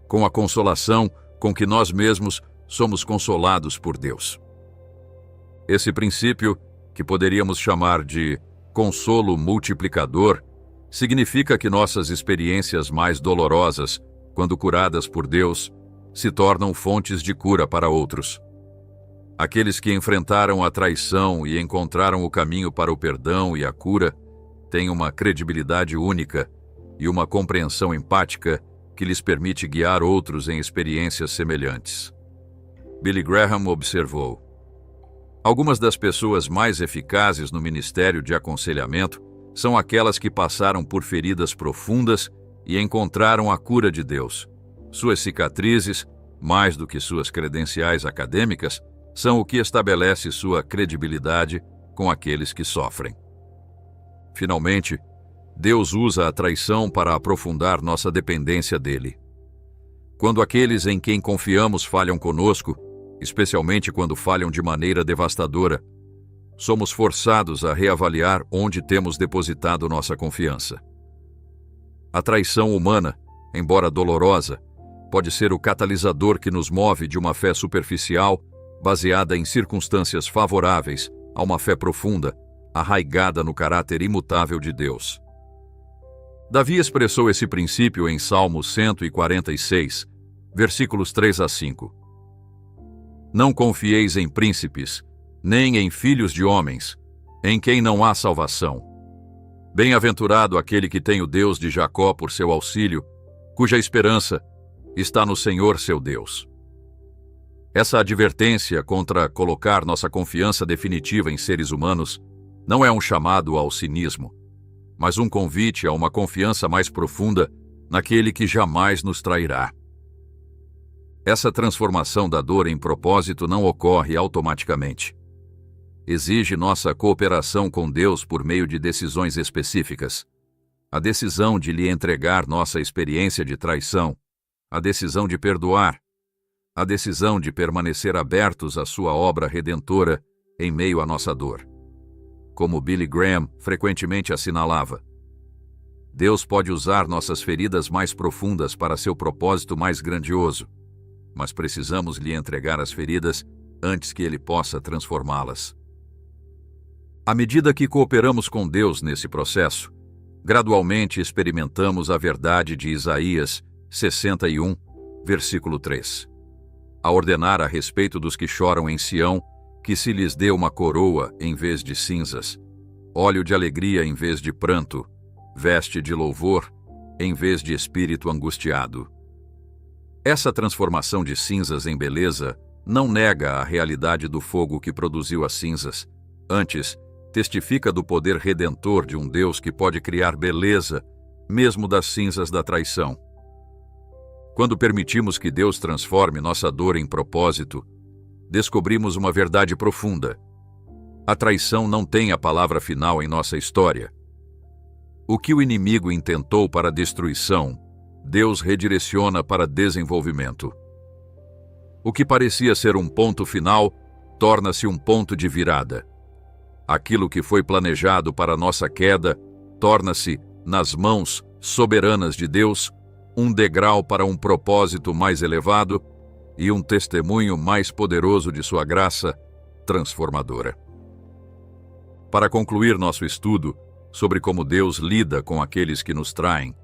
com a consolação com que nós mesmos somos consolados por Deus. Esse princípio, que poderíamos chamar de consolo multiplicador, significa que nossas experiências mais dolorosas, quando curadas por Deus, se tornam fontes de cura para outros. Aqueles que enfrentaram a traição e encontraram o caminho para o perdão e a cura têm uma credibilidade única e uma compreensão empática que lhes permite guiar outros em experiências semelhantes. Billy Graham observou: algumas das pessoas mais eficazes no ministério de aconselhamento são aquelas que passaram por feridas profundas e encontraram a cura de Deus. Suas cicatrizes, mais do que suas credenciais acadêmicas, são o que estabelece sua credibilidade com aqueles que sofrem. Finalmente, Deus usa a traição para aprofundar nossa dependência dele. Quando aqueles em quem confiamos falham conosco, especialmente quando falham de maneira devastadora, somos forçados a reavaliar onde temos depositado nossa confiança. A traição humana, embora dolorosa, pode ser o catalisador que nos move de uma fé superficial, baseada em circunstâncias favoráveis, a uma fé profunda, arraigada no caráter imutável de Deus. Davi expressou esse princípio em Salmo 146, versículos 3 a 5. Não confieis em príncipes, nem em filhos de homens, em quem não há salvação. Bem-aventurado aquele que tem o Deus de Jacó por seu auxílio, cuja esperança está no Senhor seu Deus. Essa advertência contra colocar nossa confiança definitiva em seres humanos não é um chamado ao cinismo, mas um convite a uma confiança mais profunda naquele que jamais nos trairá. Essa transformação da dor em propósito não ocorre automaticamente. Exige nossa cooperação com Deus por meio de decisões específicas. A decisão de lhe entregar nossa experiência de traição, a decisão de perdoar, a decisão de permanecer abertos à sua obra redentora em meio à nossa dor. Como Billy Graham frequentemente assinalava, Deus pode usar nossas feridas mais profundas para seu propósito mais grandioso, mas precisamos lhe entregar as feridas antes que ele possa transformá-las. À medida que cooperamos com Deus nesse processo, gradualmente experimentamos a verdade de Isaías 61, versículo 3. A ordenar a respeito dos que choram em Sião, que se lhes dê uma coroa em vez de cinzas, óleo de alegria em vez de pranto, veste de louvor em vez de espírito angustiado. Essa transformação de cinzas em beleza não nega a realidade do fogo que produziu as cinzas. Antes, testifica do poder redentor de um Deus que pode criar beleza, mesmo das cinzas da traição. Quando permitimos que Deus transforme nossa dor em propósito, descobrimos uma verdade profunda. A traição não tem a palavra final em nossa história. O que o inimigo intentou para destruição, Deus redireciona para desenvolvimento. O que parecia ser um ponto final, torna-se um ponto de virada. Aquilo que foi planejado para nossa queda, torna-se, nas mãos soberanas de Deus, um degrau para um propósito mais elevado e um testemunho mais poderoso de sua graça transformadora. Para concluir nosso estudo sobre como Deus lida com aqueles que nos traem,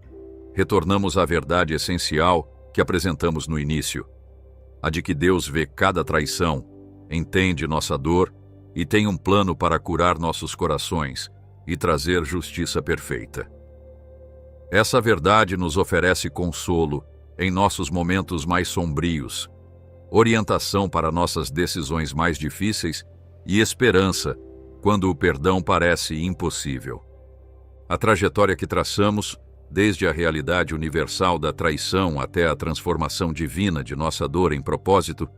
retornamos à verdade essencial que apresentamos no início, a de que Deus vê cada traição, entende nossa dor e tem um plano para curar nossos corações e trazer justiça perfeita. Essa verdade nos oferece consolo em nossos momentos mais sombrios, orientação para nossas decisões mais difíceis e esperança quando o perdão parece impossível. A trajetória que traçamos, desde a realidade universal da traição até a transformação divina de nossa dor em propósito,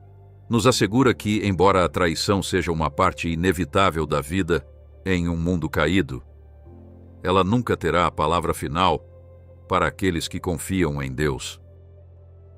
nos assegura que, embora a traição seja uma parte inevitável da vida em um mundo caído, ela nunca terá a palavra final para aqueles que confiam em Deus.